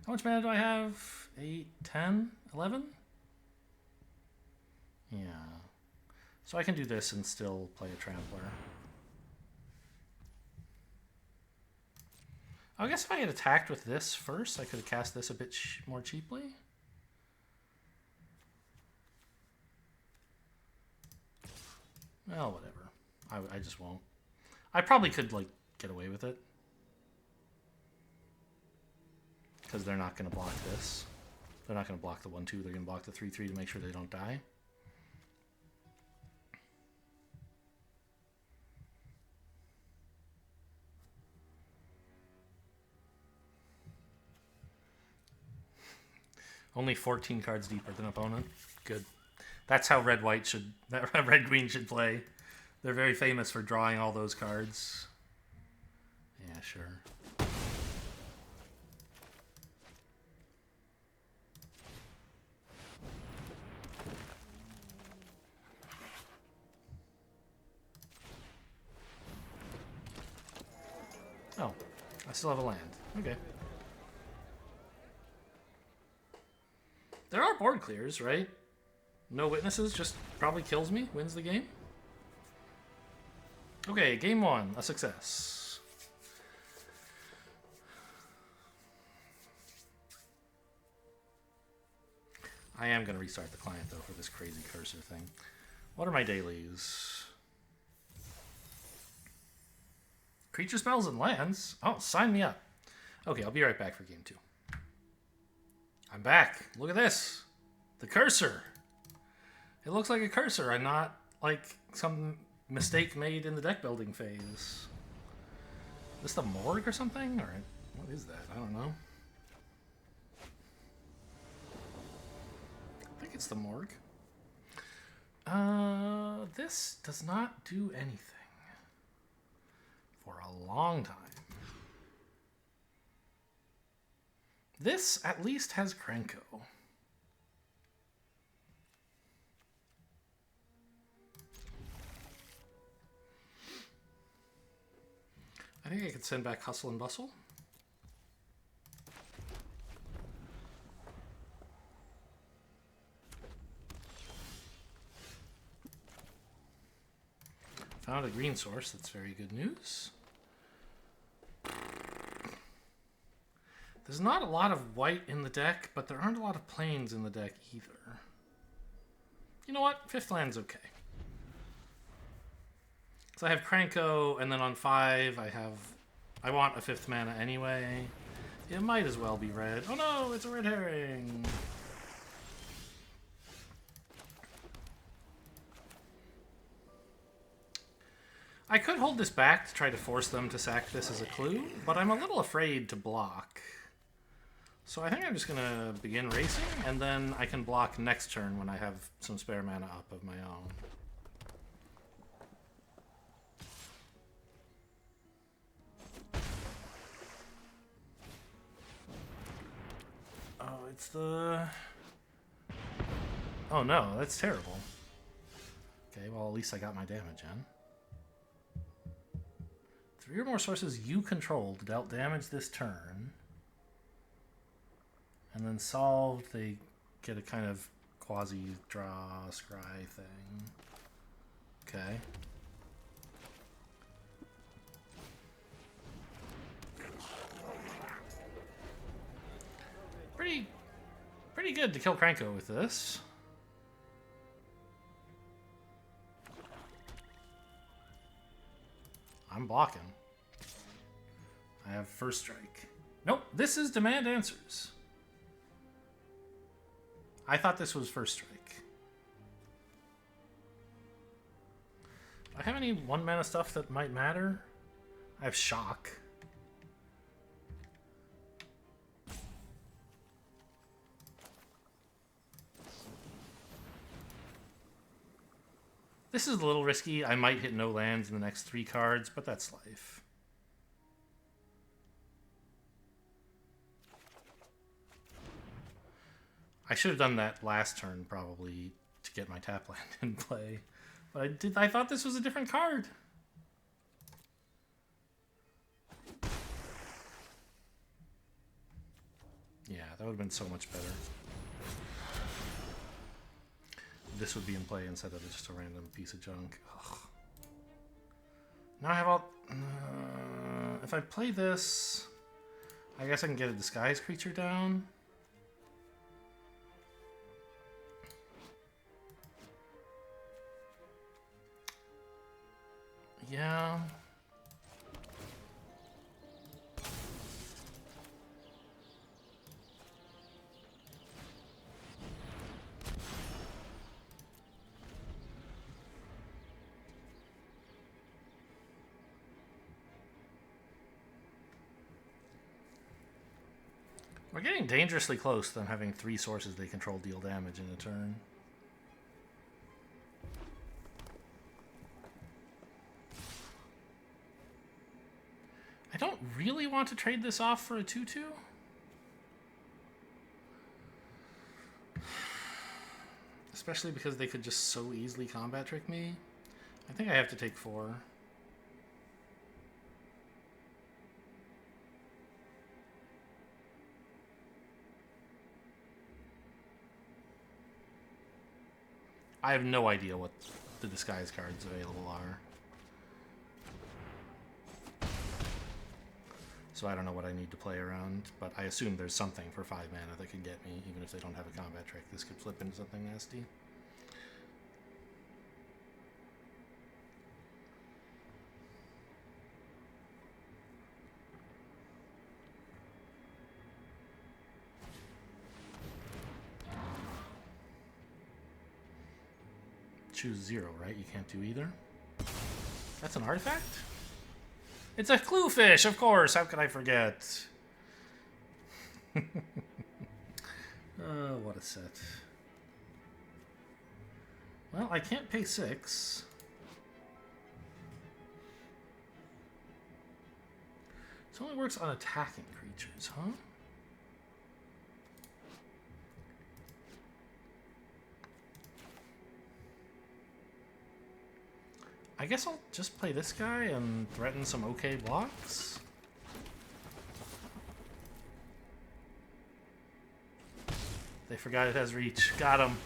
How much mana do I have? 8, 10, 11? Yeah. So I can do this and still play a Trampler. I guess if I had attacked with this first, I could have cast this a bit more cheaply. Well, whatever. I just won't. I probably could, like, get away with it. Because they're not going to block this. They're not going to block the 1-2. They're going to block the 3-3 to make sure they don't die. Only 14 cards deeper than opponent. Good. That's how red-white should... red-green should play. They're very famous for drawing all those cards. Yeah, sure. Oh, I still have a land. Okay. There are board clears, right? No witnesses, just probably kills me, wins the game. Okay, game 1, a success. I am going to restart the client, though, for this crazy cursor thing. What are my dailies? Creature spells and lands? Oh, sign me up. Okay, I'll be right back for game 2. I'm back. Look at this. The cursor. It looks like a cursor and not like some mistake made in the deck building phase. Is this the morgue or something? Or what is that? I don't know. I think it's the morgue. This does not do anything for a long time. This at least has Krenko. I think I could send back Hustle and Bustle. Found a green source, that's very good news. There's not a lot of white in the deck, but there aren't a lot of plains in the deck either. You know what? 5th land's okay. So I have Krenko, and then on 5 I want a 5th mana anyway. It might as well be red. Oh no, it's a red herring! I could hold this back to try to force them to sack this as a clue, but I'm a little afraid to block. So I think I'm just going to begin racing, and then I can block next turn when I have some spare mana up of my own. Oh, it's the... Oh no, that's terrible. Okay, well at least I got my damage in. 3 or more sources you controlled dealt damage this turn. And then solved, they get a kind of quasi-draw scry thing. Okay. Pretty good to kill Krenko with this. I'm blocking. I have first strike. Nope, this is demand answers. I thought this was first strike. Do I have any 1 mana stuff that might matter? I have shock. This is a little risky. I might hit no lands in the next 3 cards, but that's life. I should have done that last turn, probably, to get my tap land in play. But I thought this was a different card. That would have been so much better. This would be in play instead of just a random piece of junk. Ugh. Now I have all... if I play this, I guess I can get a disguise creature down. Yeah. We're getting dangerously close to them having 3 sources they control deal damage in a turn. I don't really want to trade this off for a 2/2. Especially because they could just so easily combat trick me. I think I have to take 4. I have no idea what the disguise cards available are. So I don't know what I need to play around, but I assume there's something for 5 mana that could get me, even if they don't have a combat trick. This could flip into something nasty. Choose 0, right? You can't do either. That's an artifact? It's a clue fish, of course. How could I forget? What a set. Well, I can't pay 6. It only works on attacking creatures, huh? I guess I'll just play this guy and threaten some okay blocks. They forgot it has reach. Got him.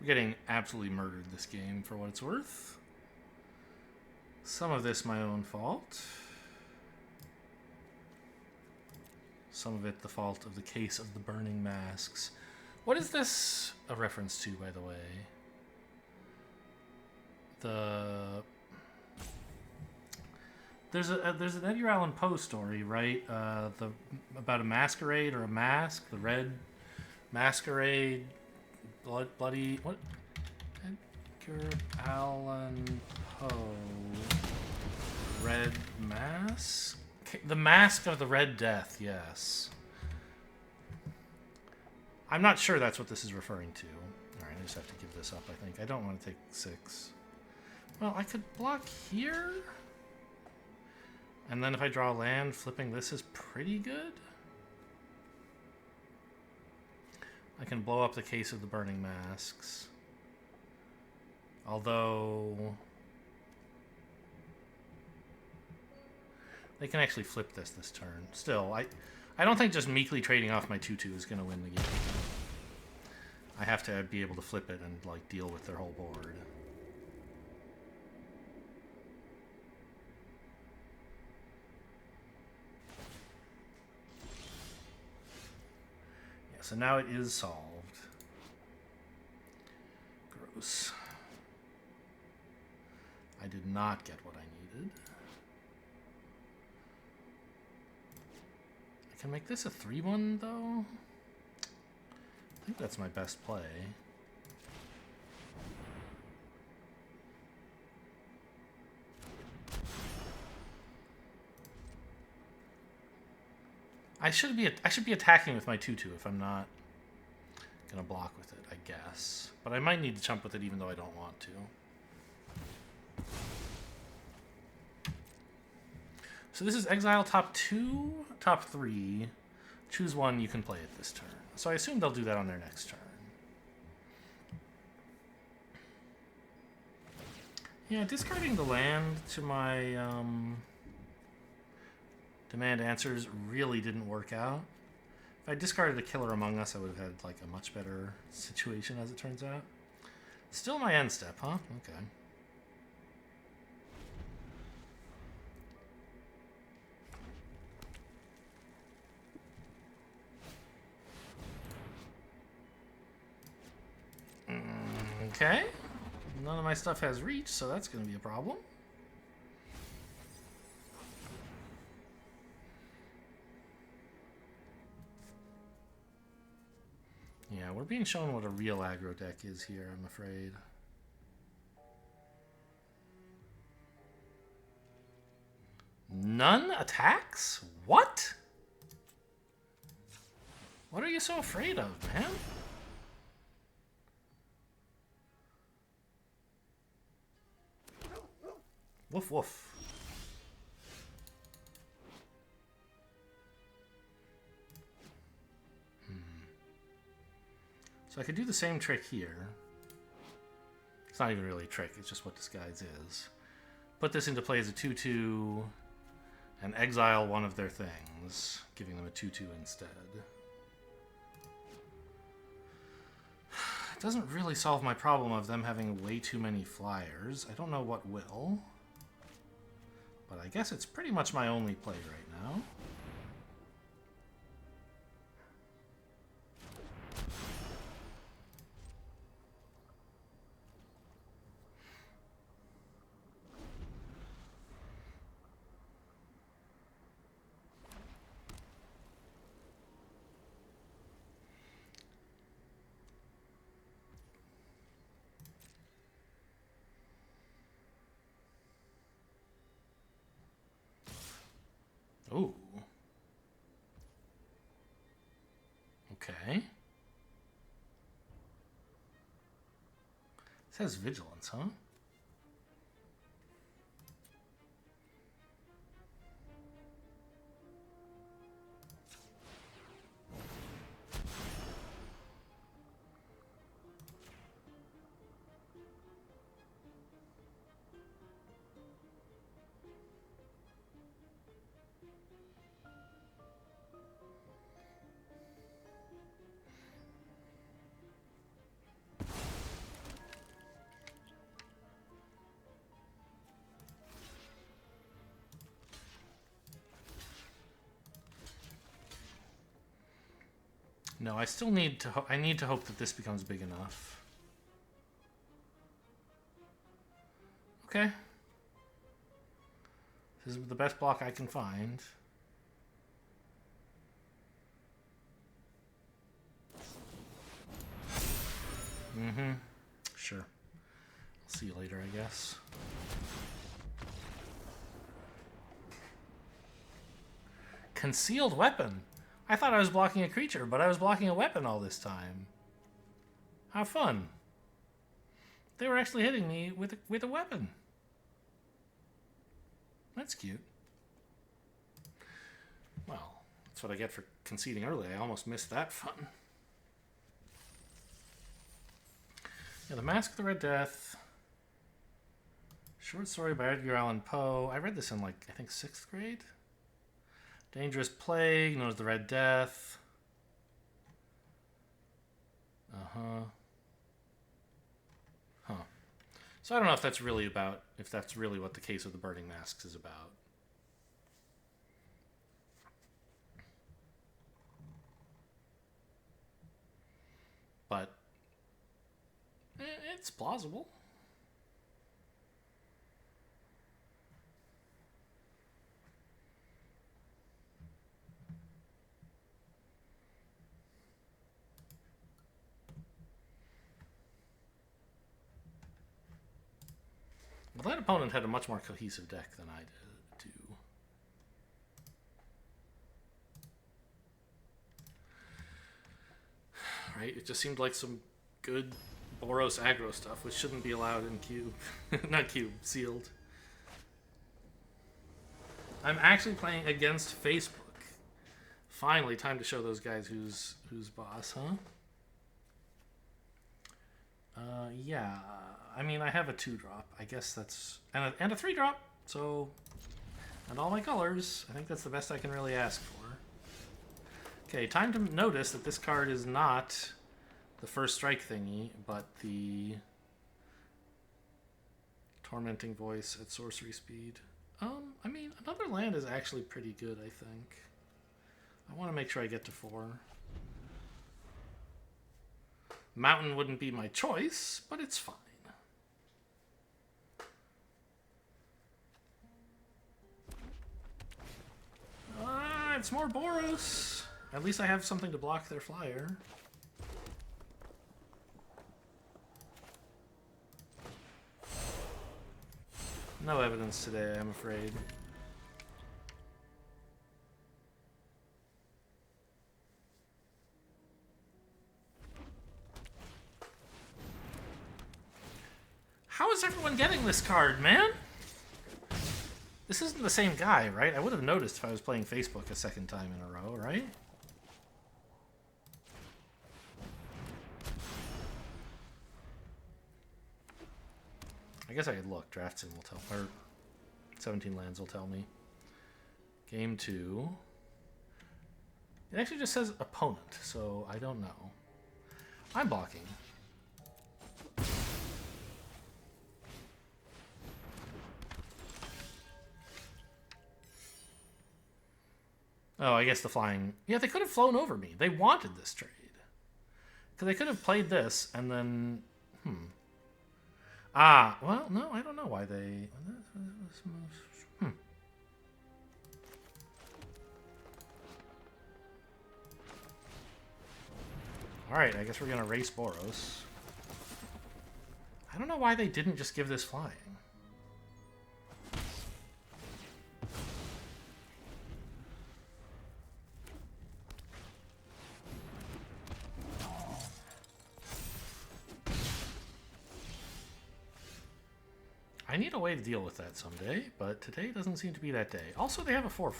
We're getting absolutely murdered this game for what it's worth. Some of this my own fault. Some of it the fault of the case of the burning masks. What is this a reference to, by the way? There's an Edgar Allan Poe story, right? About a masquerade or a mask, the red masquerade, bloody what? Edgar Allan Poe, red mask. The Mask of the Red Death, yes. I'm not sure that's what this is referring to. Alright, I just have to give this up, I think. I don't want to take 6. Well, I could block here. And then if I draw land, flipping this is pretty good. I can blow up the case of the burning masks. Although... they can actually flip this turn. Still, I don't think just meekly trading off my 2/2 is going to win the game. I have to be able to flip it and like deal with their whole board. Yeah, so now it is solved. Gross. I did not get what I needed. I can make this a 3/1 though. I think that's my best play. I should be attacking with my 2/2 if I'm not gonna block with it, I guess. But I might need to jump with it even though I don't want to. So this is exile top 2, top 3. Choose one, you can play it this turn. So I assume they'll do that on their next turn. Yeah, discarding the land to my demand answers really didn't work out. If I discarded a Killer Among Us, I would have had like a much better situation, as it turns out. Still my end step, huh? Okay. Okay. None of my stuff has reach, so that's going to be a problem. Yeah, we're being shown what a real aggro deck is here, I'm afraid. None attacks? What? What are you so afraid of, man? Woof woof. So I could do the same trick here. It's not even really a trick, it's just what disguise is. Put this into play as a 2/2 and exile one of their things, giving them a 2/2 instead. It doesn't really solve my problem of them having way too many flyers. I don't know what will. But I guess it's pretty much my only play right now. Ooh. Okay. It says vigilance, huh? No, I still need to. I need to hope that this becomes big enough. Okay. This is the best block I can find. Mm-hmm. Sure. I'll see you later, I guess. Concealed weapon. I thought I was blocking a creature, but I was blocking a weapon all this time. How fun. They were actually hitting me with a weapon. That's cute. Well, that's what I get for conceding early. I almost missed that fun. Yeah, The Mask of the Red Death. Short story by Edgar Allan Poe. I read this in, like, I think 6th grade. Dangerous Plague, known as the Red Death. Uh-huh. Huh. So I don't know if that's really about, if that's really what the Case of the Burning Masks is about. But it's plausible. Well, that opponent had a much more cohesive deck than I did, too. Right? It just seemed like some good Boros aggro stuff, which shouldn't be allowed in cube. Not cube, sealed. I'm actually playing against Facebook. Finally, time to show those guys who's boss, huh? Yeah. I mean, I have a 2-drop. I guess that's... And a 3-drop, so... And all my colors. I think that's the best I can really ask for. Okay, time to notice that this card is not the first strike thingy, but the... Tormenting Voice at sorcery speed. I mean, another land is actually pretty good, I think. I want to make sure I get to 4. Mountain wouldn't be my choice, but it's fine. It's more Boros. At least I have something to block their flyer. No evidence today, I'm afraid. How is everyone getting this card, man? This isn't the same guy, right? I would have noticed if I was playing Facebook a second time in a row, right? I guess I could look. Draft Sim will tell, or 17 lands will tell me. Game 2. It actually just says opponent, so I don't know. I'm blocking. Oh, I guess the flying... Yeah, they could have flown over me. They wanted this trade. Because they could have played this and then... Ah, well, no, I don't know why they... Alright, I guess we're going to race Boros. I don't know why they didn't just give this flying. I need a way to deal with that someday, but today doesn't seem to be that day. Also, they have a 4/4.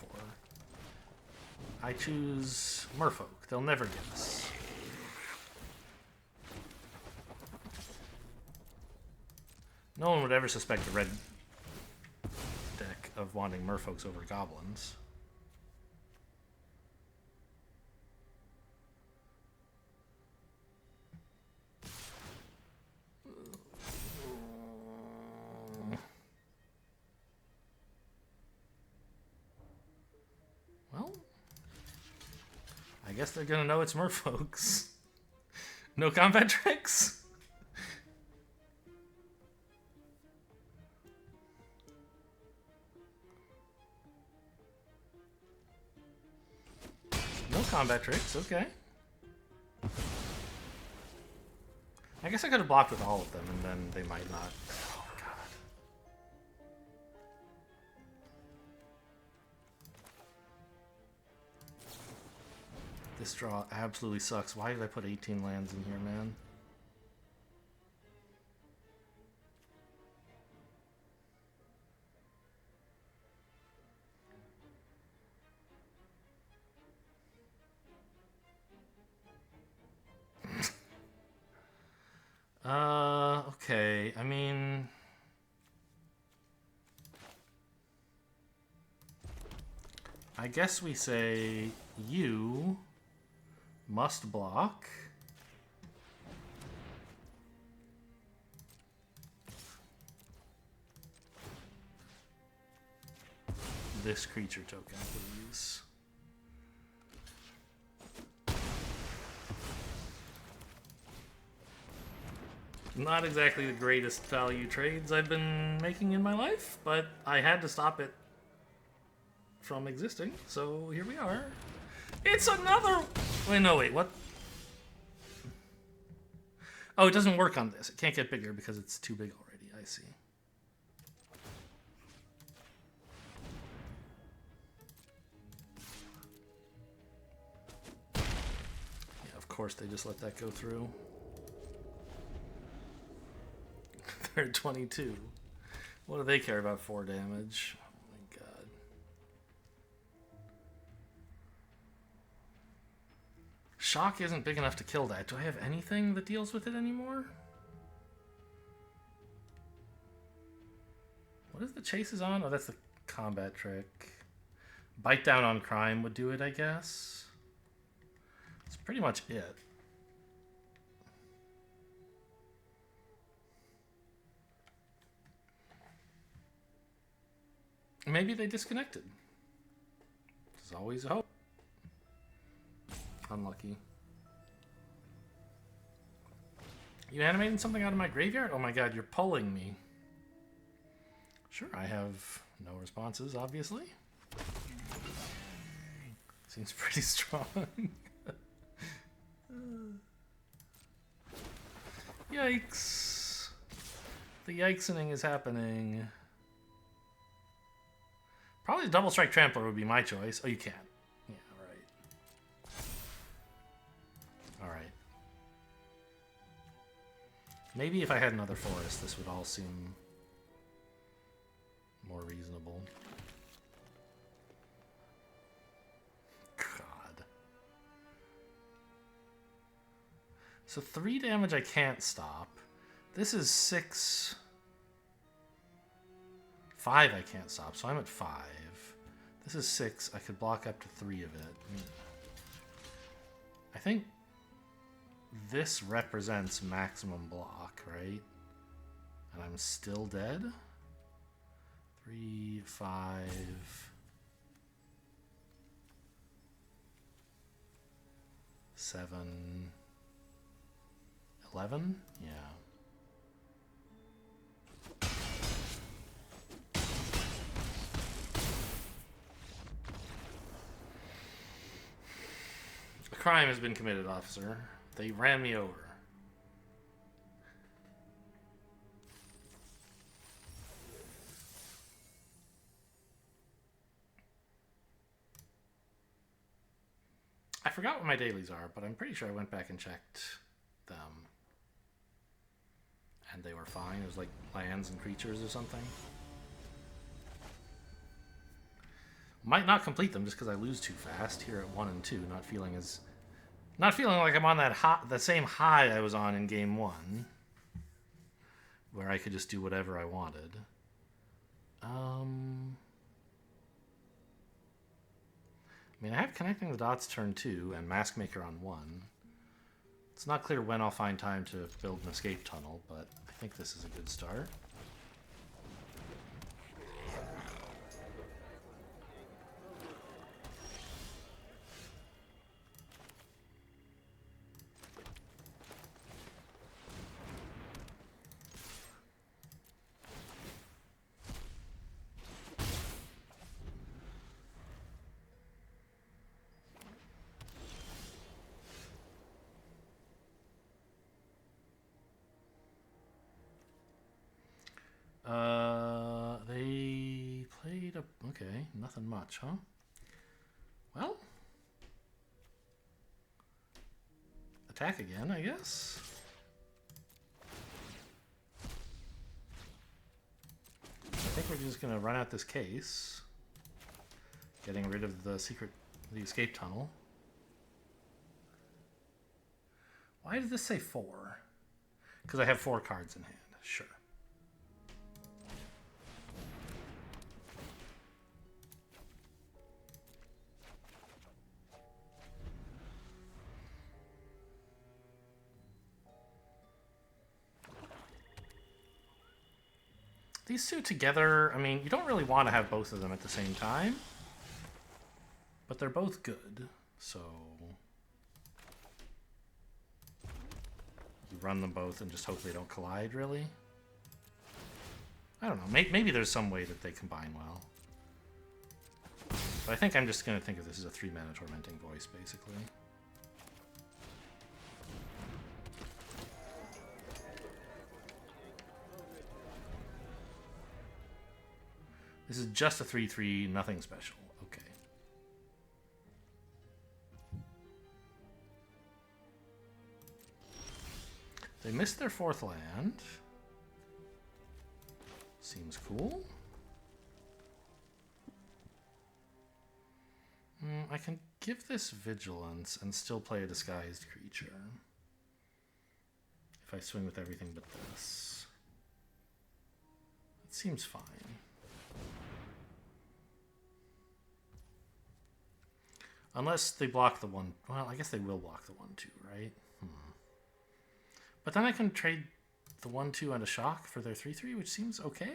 I choose Merfolk. They'll never get us. No one would ever suspect the red deck of wanting Merfolks over Goblins. Well, I guess they're gonna know it's Merfolks. No combat tricks? No combat tricks, okay. I guess I could have blocked with all of them, and then they might not. Oh, God. This draw absolutely sucks. Why did I put 18 lands in here, man? Okay. I mean... I guess we say you must block. This creature token, please. Not exactly the greatest value trades I've been making in my life, but I had to stop it from existing, so here we are. It's another... Wait, no, wait, what? Oh, it doesn't work on this. It can't get bigger because it's too big already. I see. Yeah, of course they just let that go through. They're 22. What do they care about 4 damage? Oh my god. Shock isn't big enough to kill that. Do I have anything that deals with it anymore? What is the chases on? Oh, that's the combat trick. Bite down on crime would do it, I guess. That's pretty much it. Maybe they disconnected. There's always a hope. Unlucky. You animating something out of my graveyard? Oh my god, you're pulling me. Sure, I have no responses, obviously. Seems pretty strong. Yikes. The yikesening is happening. Probably a double strike trampler would be my choice. Oh, you can't. Yeah, right. Alright. Maybe if I had another forest, this would all seem more reasonable. God. So 3 damage I can't stop. This is 6... 5 I can't stop, so I'm at 5. This is 6. I could block up to 3 of it. I think this represents maximum block, right? And I'm still dead? 3, 5... 7... 11? Yeah. A crime has been committed, officer. They ran me over. I forgot what my dailies are, but I'm pretty sure I went back and checked them. And they were fine. It was like lands and creatures or something. Might not complete them just because I lose too fast here at 1 and 2. Not feeling like I'm on the same high I was on in game 1, where I could just do whatever I wanted. I mean, I have Connecting the Dots turn 2 and Mask Maker on 1. It's not clear when I'll find time to build an escape tunnel, but I think this is a good start. They played a... Okay, nothing much, huh? Well... Attack again, I guess? I think we're just gonna run out this case. Getting rid of the escape tunnel. Why does this say 4? Because I have 4 cards in hand, sure. These two together, I mean, you don't really want to have both of them at the same time. But they're both good, so... You run them both and just hope they don't collide, really? I don't know, maybe there's some way that they combine well. But I think I'm just going to think of this as a 3-mana Tormenting Voice, basically. This is just a 3/3, nothing special. Okay. They missed their 4th land. Seems cool. I can give this Vigilance and still play a disguised creature. If I swing with everything but this. It seems fine. Unless they block the 1... Well, I guess they will block the 1-2, right? But then I can trade the 1-2 and a shock for their 3-3, which seems okay.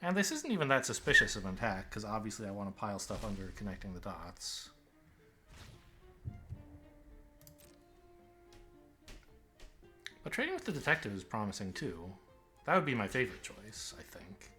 And this isn't even that suspicious of an attack, because obviously I want to pile stuff under connecting the dots. But trading with the detective is promising too. That would be my favorite choice, I think.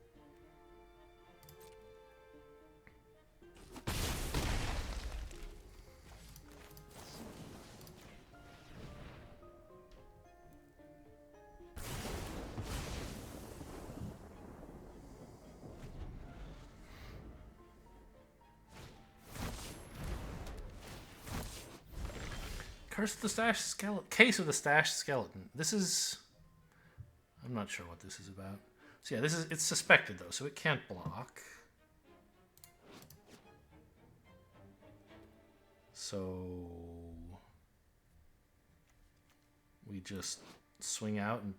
Curse of the Stash Skeleton. Case of the Stash Skeleton. This is... I'm not sure what this is about. So yeah, it's suspected though, so it can't block. So... we just swing out and...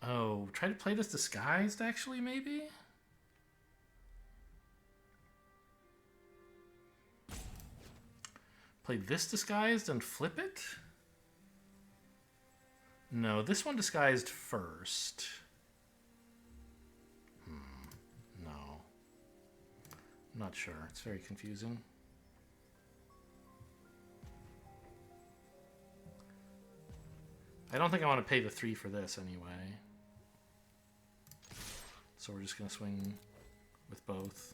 Oh, try to play this disguised actually, maybe? Play this disguised and flip it? No, this one disguised first. No. I'm not sure. It's very confusing. I don't think I want to pay the 3 for this anyway. So we're just going to swing with both.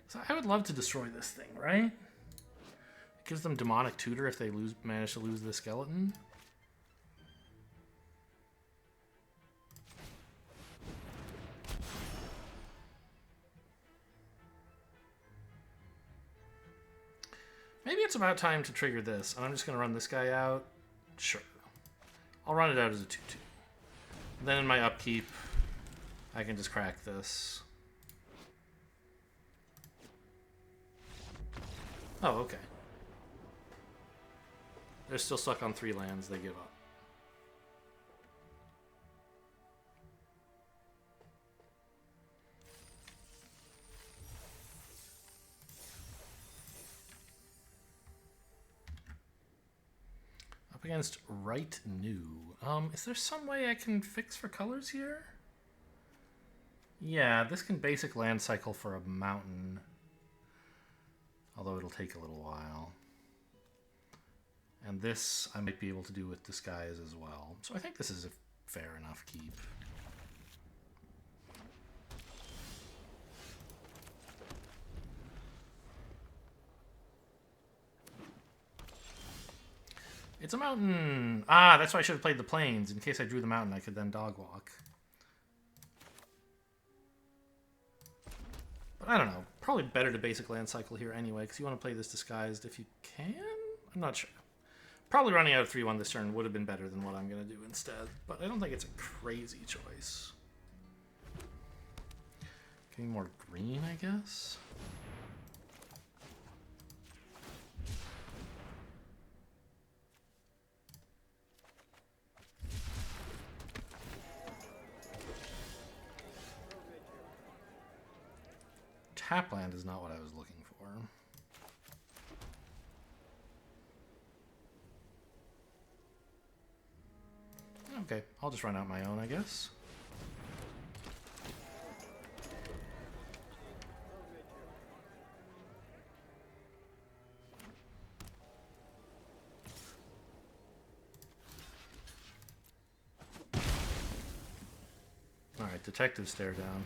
So I would love to destroy this thing, right? It gives them demonic tutor if they manage to lose the skeleton. Maybe it's about time to trigger this, and I'm just going to run this guy out. Sure. I'll run it out as a 2-2. Then in my upkeep, I can just crack this. Oh, okay. They're still stuck on 3 lands. They give up. Up against Right New. Is there some way I can fix for colors here? Yeah, this can basic land cycle for a mountain. Although it'll take a little while. And this I might be able to do with disguise as well. So I think this is a fair enough keep. It's a mountain! Ah, that's why I should have played the plains. In case I drew the mountain, I could then dog walk. But I don't know. Probably better to basic land cycle here anyway, because you want to play this disguised if you can? I'm not sure. Probably running out of 3-1 this turn would have been better than what I'm going to do instead, but I don't think it's a crazy choice. Getting more green, I guess? Tapland is not what I was looking for. Okay, I'll just run out my own, I guess. Alright, detective stare down.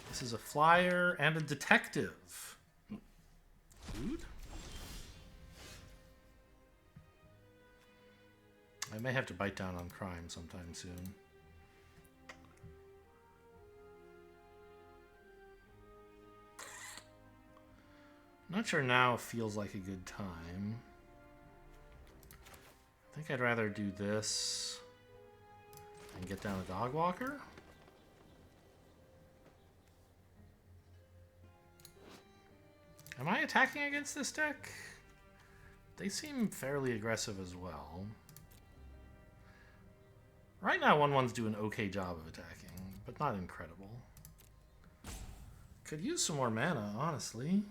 This is a flyer and a detective. Dude? I may have to bite down on crime sometime soon. Not sure now feels like a good time. I think I'd rather do this and get down a dog walker. I attacking against this deck? They seem fairly aggressive as well. Right now, 1/1s do an okay job of attacking, but not incredible. Could use some more mana, honestly.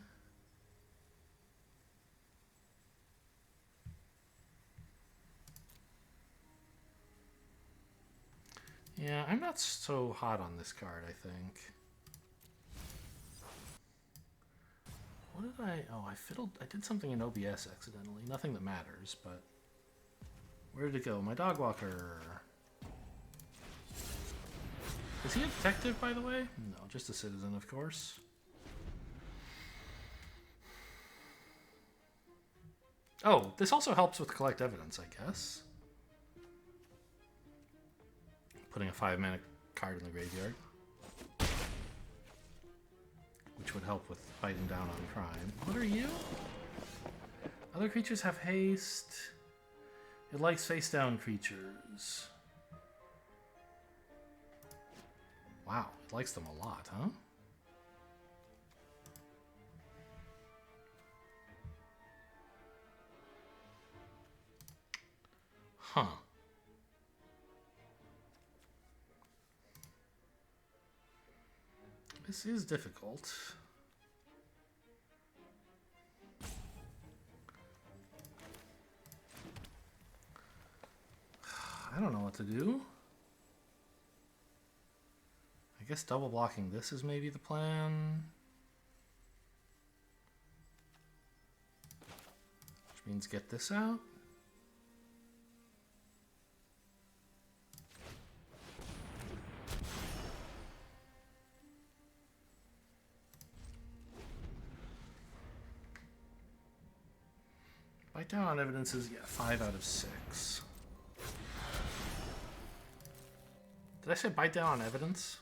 Yeah, I'm not so hot on this card, I think. What did I... Oh, I did something in OBS accidentally. Nothing that matters, but... Where did it go? My dog walker. Is he a detective, by the way? No, just a citizen, of course. Oh, this also helps with collect evidence, I guess. Putting a 5-mana card in the graveyard. Which would help with fighting down on crime. What are you? Other creatures have haste. It likes face-down creatures. Wow, it likes them a lot, huh? Huh. This is difficult. I don't know what to do. I guess double blocking this is maybe the plan. Which means get this out. Bite down on evidence is, yeah, 5 out of 6. Did I say bite down on evidence?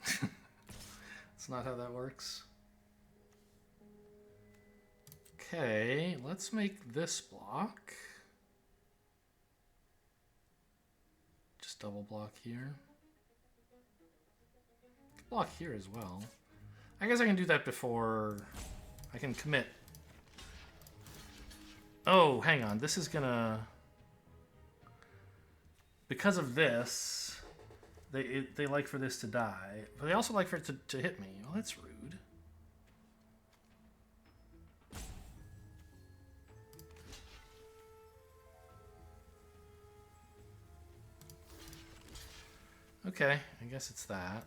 That's not how that works. Okay, let's make this block. Just double block here. Block here as well. I guess I can do that before I can commit. Oh, hang on. This is gonna... Because of this, they like for this to die. But they also like for it to hit me. Well, that's rude. Okay, I guess it's that.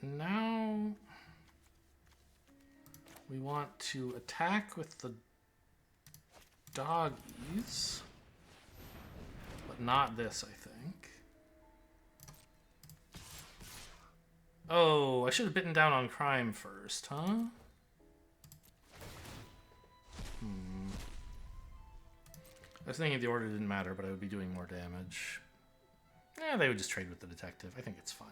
Now we want to attack with the doggies, but not this, I think. Oh, I should have bitten down on crime first, huh? I was thinking the order didn't matter, but I would be doing more damage. Yeah, they would just trade with the detective. I think it's fine.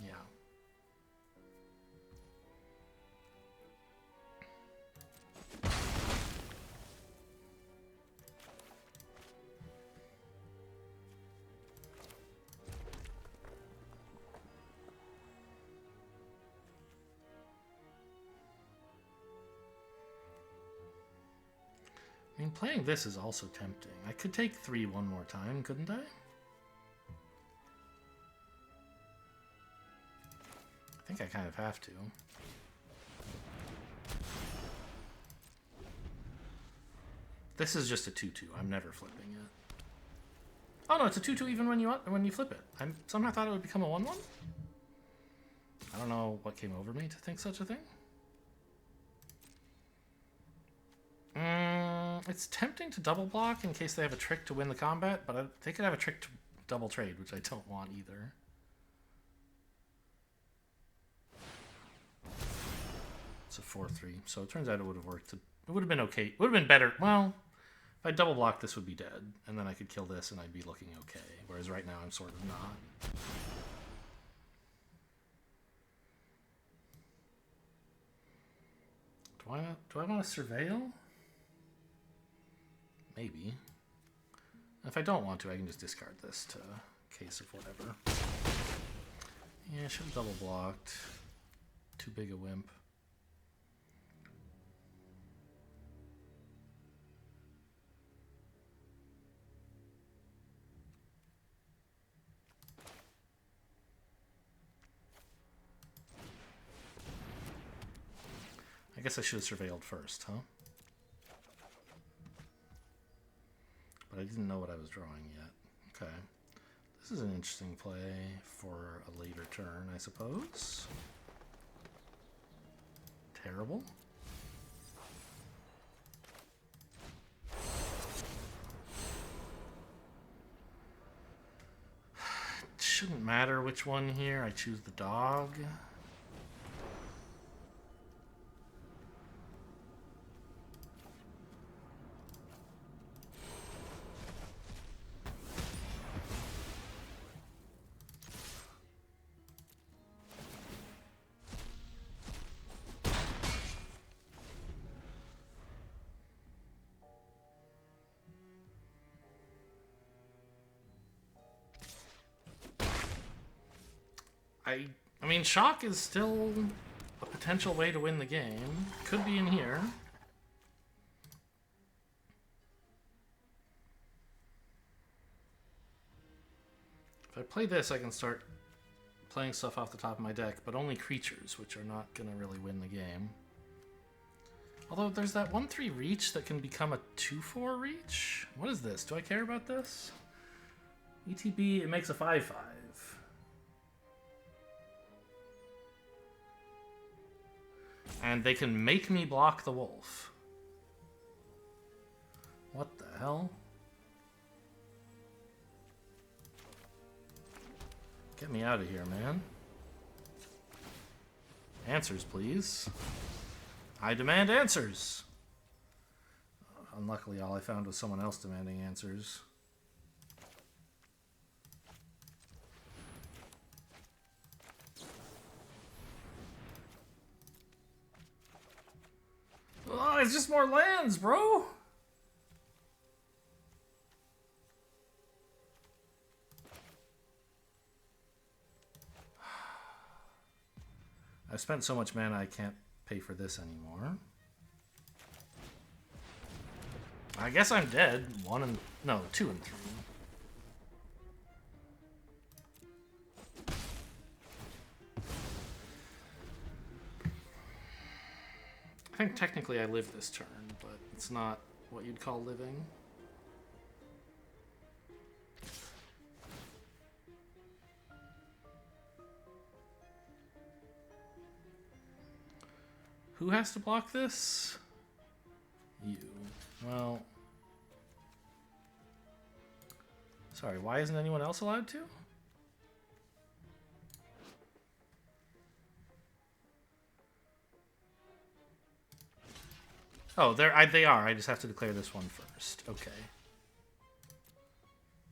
Yeah. I mean, playing this is also tempting. I could take 3 one more time, couldn't I? I think I kind of have to. This is just a 2/2. I'm never flipping it. Oh no, it's a 2/2 even when you flip it. I somehow thought it would become a 1/1. I don't know what came over me to think such a thing. It's tempting to double block in case they have a trick to win the combat, but they could have a trick to double trade, which I don't want either. It's a 4/3, so it turns out it would have worked. It would have been okay. It would have been better. Well, if If I double block, this would be dead, and then I could kill this and I'd be looking okay. Whereas right now I'm sort of not. Do I want to surveil? Maybe. If I don't want to, I can just discard this to case of whatever. Yeah, I should have double blocked. Too big a wimp. I guess I should have surveilled first, huh? But I didn't know what I was drawing yet. Okay. This is an interesting play for a later turn, I suppose. Terrible. It shouldn't matter which one here. I choose the dog. I mean, shock is still a potential way to win the game. Could be in here. If I play this, I can start playing stuff off the top of my deck, but only creatures, which are not going to really win the game. Although there's that 1/3 reach that can become a 2/4 reach. What is this? Do I care about this? ETB, it makes a 5/5. And they can make me block the wolf. What the hell? Get me out of here, man. Answers, please. I demand answers. Unluckily, all I found was someone else demanding answers. Oh, it's just more lands, bro. I've spent so much mana I can't pay for this anymore. I guess I'm dead. 2 and 3. I think technically I live this turn, but it's not what you'd call living. Who has to block this? You. Well... Sorry, why isn't anyone else allowed to? Oh, they are. I just have to declare this one first. Okay.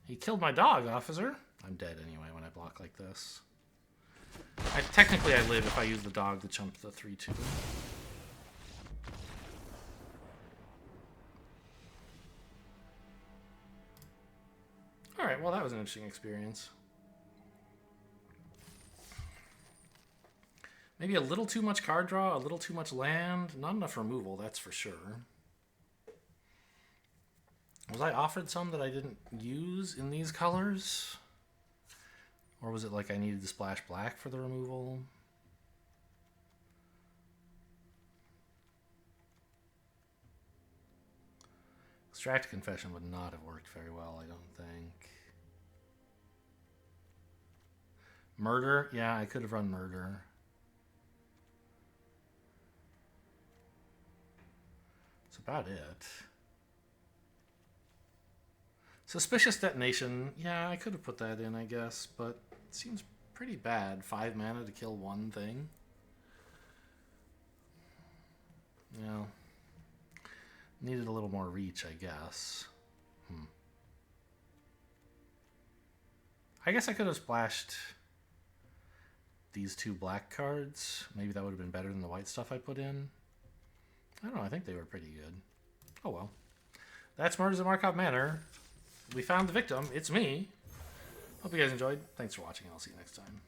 He killed my dog, officer. I'm dead anyway when I block like this. Technically, I live if I use the dog to chump the 3/2. Alright, well that was an interesting experience. Maybe a little too much card draw, a little too much land. Not enough removal, that's for sure. Was I offered some that I didn't use in these colors? Or was it like I needed to splash black for the removal? Extract Confession would not have worked very well, I don't think. Murder? Yeah, I could have run Murder. That's about it. Suspicious Detonation. Yeah, I could have put that in, I guess, but it seems pretty bad. 5 mana to kill one thing. Yeah. Needed a little more reach, I guess. I guess I could have splashed these 2 black cards. Maybe that would have been better than the white stuff I put in. I don't know. I think they were pretty good. Oh well. That's Murders at Markov Manor. We found the victim. It's me. Hope you guys enjoyed. Thanks for watching. I'll see you next time.